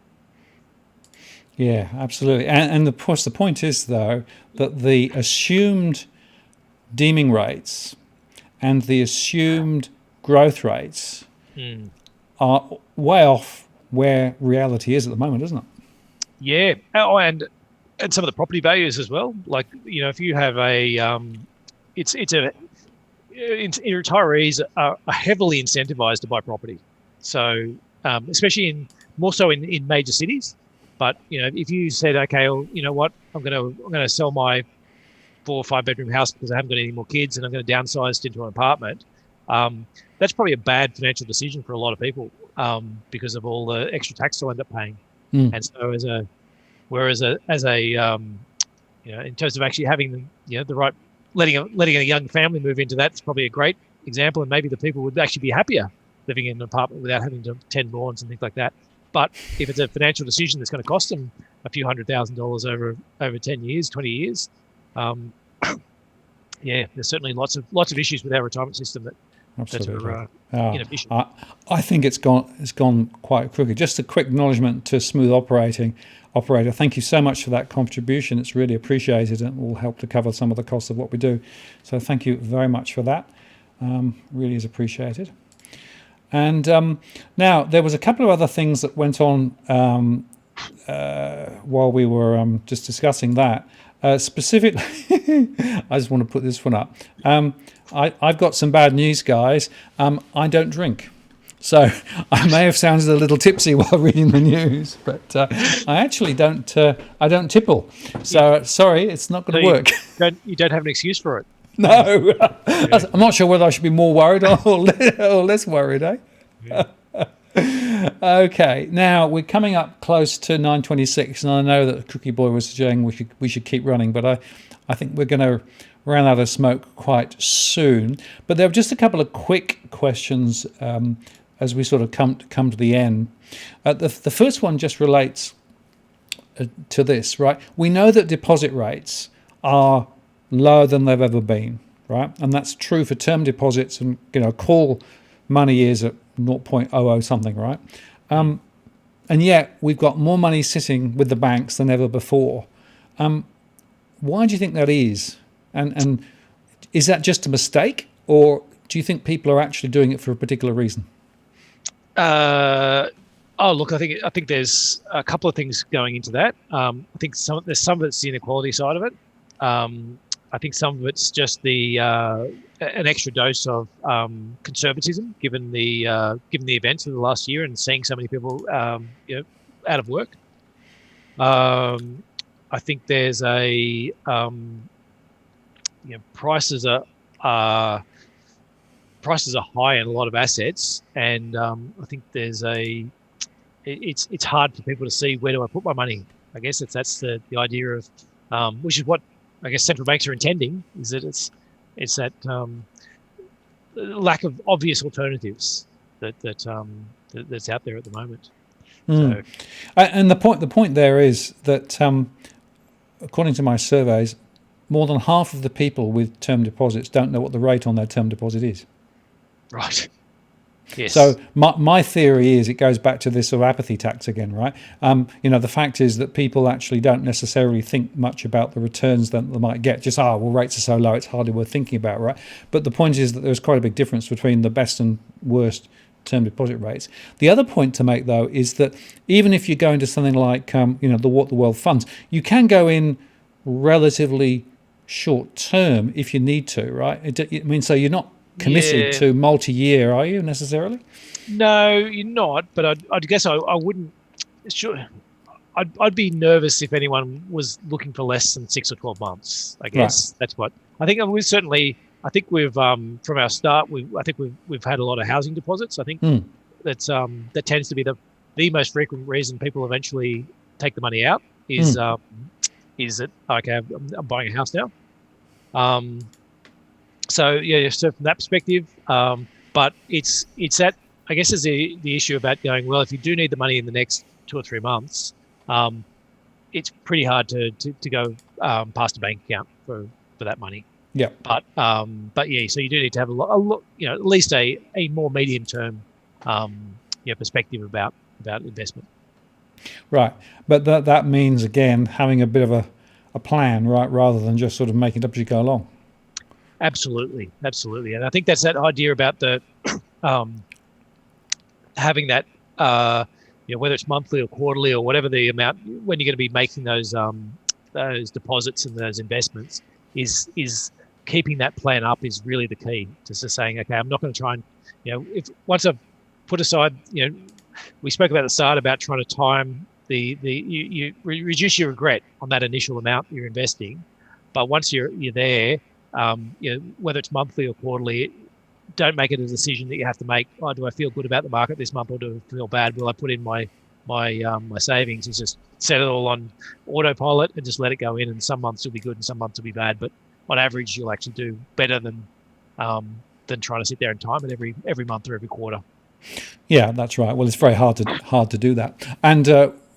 Yeah, absolutely. And of course, the point is, though, that the assumed deeming rates and the assumed growth rates are way off where reality is at the moment, isn't it? Yeah. Oh, and some of the property values as well. Like, if you have retirees are heavily incentivized to buy property. So, especially more so in major cities. But if you said, okay, well, you know what, I'm going to sell my 4 or 5 bedroom house because I haven't got any more kids, and I'm going to downsize into an apartment, that's probably a bad financial decision for a lot of people because of all the extra tax they'll end up paying. And so in terms of actually having the right, letting a young family move into that, it's probably a great example, and maybe the people would actually be happier living in an apartment without having to tend lawns and things like that. But if it's a financial decision that's going to cost them a few $100,000 over 10 years, 20 years, there's certainly lots of issues with our retirement system that are inefficient. I think it's gone quite crooked. Just a quick acknowledgement to Smooth Operator. Thank you so much for that contribution. It's really appreciated, and will help to cover some of the costs of what we do. So thank you very much for that. Really is appreciated. And now there was a couple of other things that went on while we were just discussing that. Specifically, I just want to put this one up. I've got some bad news, guys. I don't drink. So I may have sounded a little tipsy while reading the news, but I actually don't. I don't tipple. So sorry, it's not going to work. You don't have an excuse for it. No, I'm not sure whether I should be more worried or less worried, eh? Yeah. Okay, now we're coming up close to 9:26, and I know that Cookie Boy was saying we should keep running, but I think we're going to run out of smoke quite soon. But there are just a couple of quick questions as we sort of come to the end. The first one just relates to this, right? We know that deposit rates are lower than they've ever been, right? And that's true for term deposits, and call money is at 0.00 something, right? And yet we've got more money sitting with the banks than ever before. Why do you think that is? And is that just a mistake, or do you think people are actually doing it for a particular reason? Look, I think there's a couple of things going into that. I think some of it's the inequality side of it. I think some of it's just an extra dose of conservatism, given the events of the last year and seeing so many people out of work. I think there's prices are high in a lot of assets, and I think there's it's hard for people to see, where do I put my money? I guess that's the idea of which is what I guess central banks are intending, is that it's that lack of obvious alternatives that's out there at the moment. So, and the point there is that according to my surveys, more than half of the people with term deposits don't know what the rate on their term deposit is. Right. Yes. So my theory is it goes back to this sort of apathy tax again, right? The fact is that people actually don't necessarily think much about the returns that they might get. Just, rates are so low, it's hardly worth thinking about, right? But the point is that there's quite a big difference between the best and worst term deposit rates. The other point to make, though, is that even if you go into something like, the wealth funds, you can go in relatively short term if you need to, right? So you're not committed to multi-year, are you, necessarily? No, you're not. But I'd guess I wouldn't. Sure, I'd be nervous if anyone was looking for less than 6 or 12 months. I guess That's what I think. We certainly. I think we've from our start. We've had a lot of housing deposits. I think that tends to be the most frequent reason people eventually take the money out is that, okay, I'm buying a house now. So from that perspective, but it's that, I guess, is the issue about going, well, if you do need the money in the next 2 or 3 months, it's pretty hard to go past a bank account for that money. Yeah. But so you do need to have at least a more medium term perspective about investment. Right. But that means, again, having a bit of a plan, right, rather than just sort of making it up as you go along. Absolutely. And I think that's that idea about the having that, whether it's monthly or quarterly or whatever the amount, when you're going to be making those deposits and those investments, is keeping that plan up is really the key. Just saying, okay, I'm not going to try and, if once I've put aside, we spoke about at the start about trying to time you reduce your regret on that initial amount you're investing, but once you're there. Whether it's monthly or quarterly, don't make it a decision that you have to make. Oh, do I feel good about the market this month, or do I feel bad? Will I put in my savings? Is just set it all on autopilot and just let it go in. And some months will be good and some months will be bad. But on average, you'll actually do better than trying to sit there and time it every month or every quarter. Yeah, that's right. Well, it's very hard to do that. And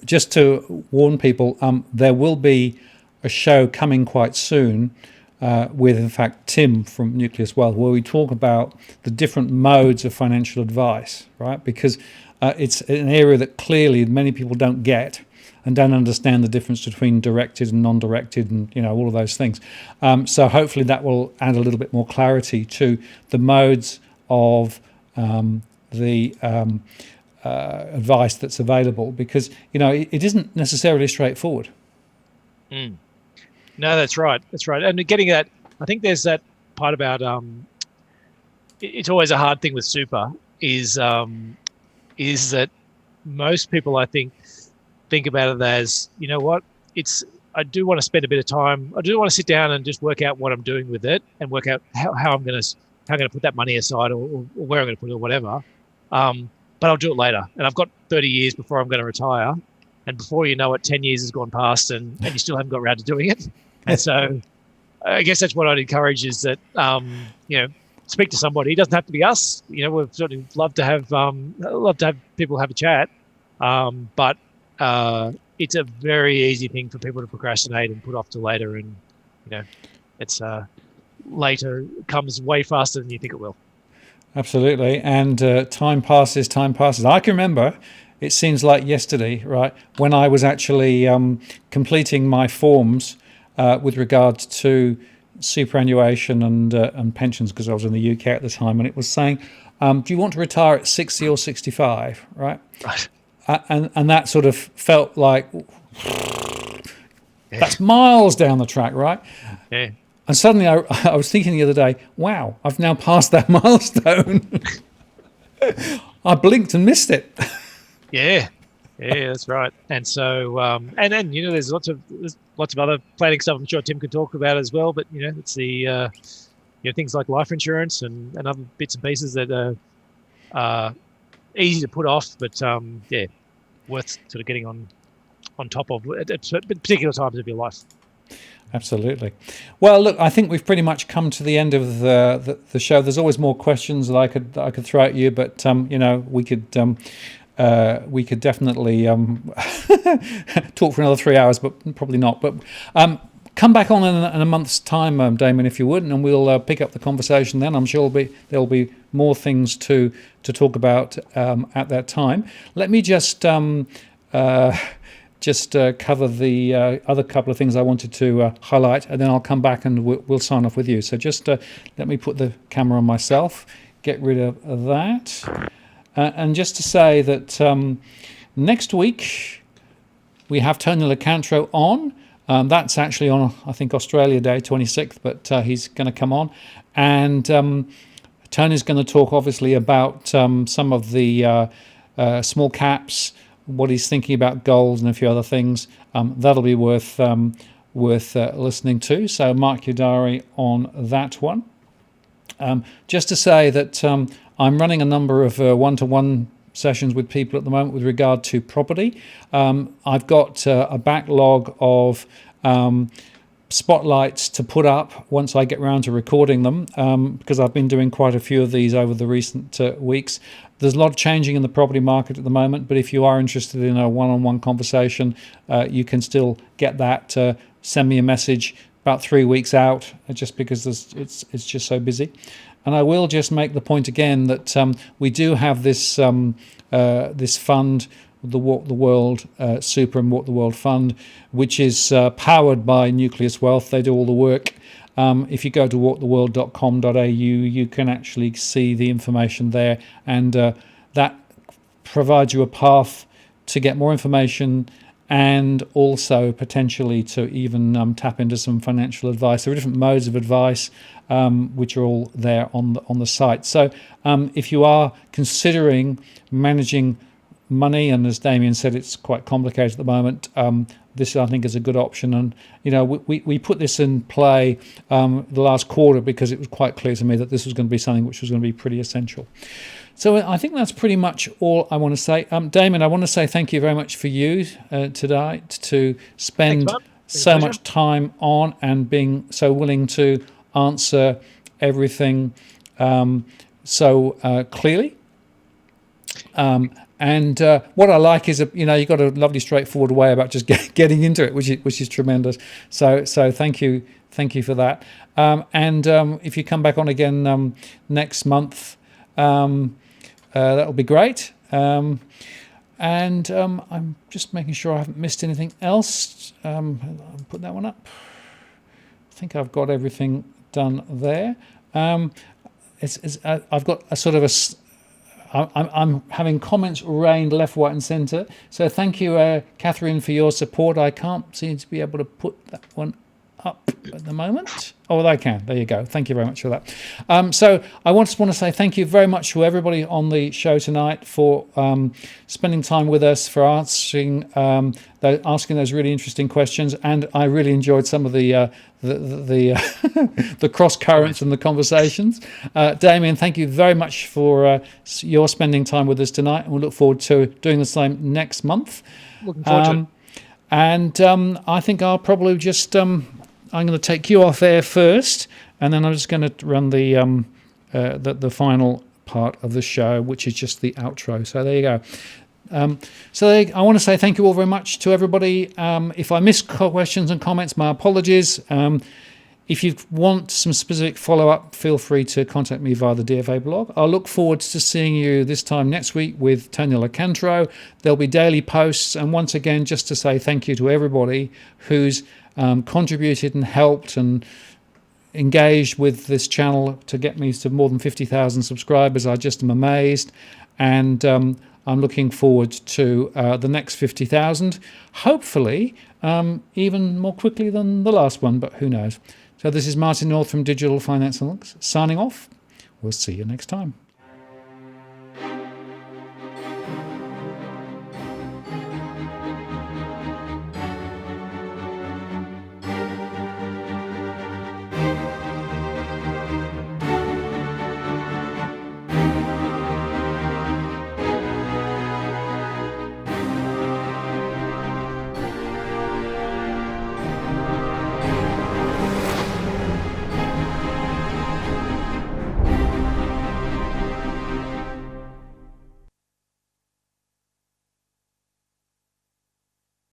just to warn people, there will be a show coming quite soon. With, in fact, Tim from Nucleus Wealth, where we talk about the different modes of financial advice, right? Because it's an area that clearly many people don't get and don't understand the difference between directed and non-directed and, all of those things. So hopefully that will add a little bit more clarity to the modes of the advice that's available, because, it isn't necessarily straightforward. No, that's right. And getting that, I think there's that part about it's always a hard thing with super is that most people, I think about it as, I do want to spend a bit of time. I do want to sit down and just work out what I'm doing with it and work out how I'm going to put that money aside or where I'm going to put it or whatever. But I'll do it later. And I've got 30 years before I'm going to retire. And before you know it, 10 years has gone past and you still haven't got around to doing it. And so I guess that's what I'd encourage is that, speak to somebody. It doesn't have to be us. We'd sort of love to have people have a chat, but it's a very easy thing for people to procrastinate and put off to later, and it's later comes way faster than you think it will. Absolutely, and time passes. I can remember. It seems like yesterday, right, when I was actually completing my forms with regards to superannuation and pensions, because I was in the UK at the time, and it was saying, do you want to retire at 60 or 65, right? Right. And that sort of felt like that's miles down the track, right? Yeah. And suddenly I was thinking the other day, wow, I've now passed that milestone. I blinked and missed it. Yeah, that's right. And so, and then there's lots of other planning stuff I'm sure Tim could talk about as well. But it's the things like life insurance and other bits and pieces that are easy to put off, but worth sort of getting on top of at particular times of your life. Absolutely. Well, look, I think we've pretty much come to the end of the show. There's always more questions that I could throw at you, but we could definitely talk for another 3 hours, but probably not. But come back on in a month's time, Damien, if you would, and we'll pick up the conversation then. I'm sure there'll be more things to talk about at that time. Let me just cover the other couple of things I wanted to highlight, and then I'll come back and we'll sign off with you. So just let me put the camera on myself, get rid of that. And just to say that next week we have Tony Locantro on. That's actually on, I think, Australia Day, 26th, but he's going to come on. And Tony's going to talk, obviously, about some of the small caps, what he's thinking about goals and a few other things. That'll be worth listening to. So mark your diary on that one. Just to say that I'm running a number of one-to-one sessions with people at the moment with regard to property. I've got a backlog of spotlights to put up once I get around to recording them, because I've been doing quite a few of these over the recent weeks. There's a lot of changing in the property market at the moment, but if you are interested in a one-on-one conversation, you can still get that. Send me a message about 3 weeks out, just because it's just so busy. And I will just make the point again that we do have this this fund, the Walk the World Super and Walk the World Fund, which is powered by Nucleus Wealth. They do all the work. If you go to walktheworld.com.au, you can actually see the information there, and that provides you a path to get more information, and also potentially to even tap into some financial advice. There are different modes of advice, which are all there on the site. So if you are considering managing money, and as Damien said, it's quite complicated at the moment, this I think is a good option. And we put this in play the last quarter because it was quite clear to me that this was going to be something which was going to be pretty essential. So I think that's pretty much all I want to say. Damien, I want to say thank you very much for you today to spend so much time on and being so willing to answer everything so clearly. And what I like is, you've got a lovely straightforward way about just getting into it, which is tremendous. So thank you for that. And if you come back on again next month, that'll be great. And I'm just making sure I haven't missed anything else. I'll put that one up. I think I've got everything done there. I've got a sort of I'm having comments rained left, right, and centre. So thank you, Catherine, for your support. I can't seem to be able to put that one up at the moment. Oh, I can. There you go. Thank you very much for that. So I just want to say thank you very much to everybody on the show tonight for spending time with us, for asking those really interesting questions, and I really enjoyed some of the cross currents and the conversations. Damien, thank you very much for your spending time with us tonight, and we look forward to doing the same next month. Looking forward to it. And I think I'll probably just I'm going to take you off air first, and then I'm just going to run the the final part of the show, which is just the outro. So there you go. I want to say thank you all very much to everybody. If I missed questions and comments, my apologies. If you want some specific follow-up, feel free to contact me via the DFA blog. I'll look forward to seeing you this time next week with Tanya Lacantro. There'll be daily posts. And once again, just to say thank you to everybody who's contributed and helped and engaged with this channel to get me to more than 50,000 subscribers. I just am amazed. And I'm looking forward to the next 50,000, hopefully even more quickly than the last one, but who knows. So this is Martin North from Digital Finance Analytics signing off. We'll see you next time.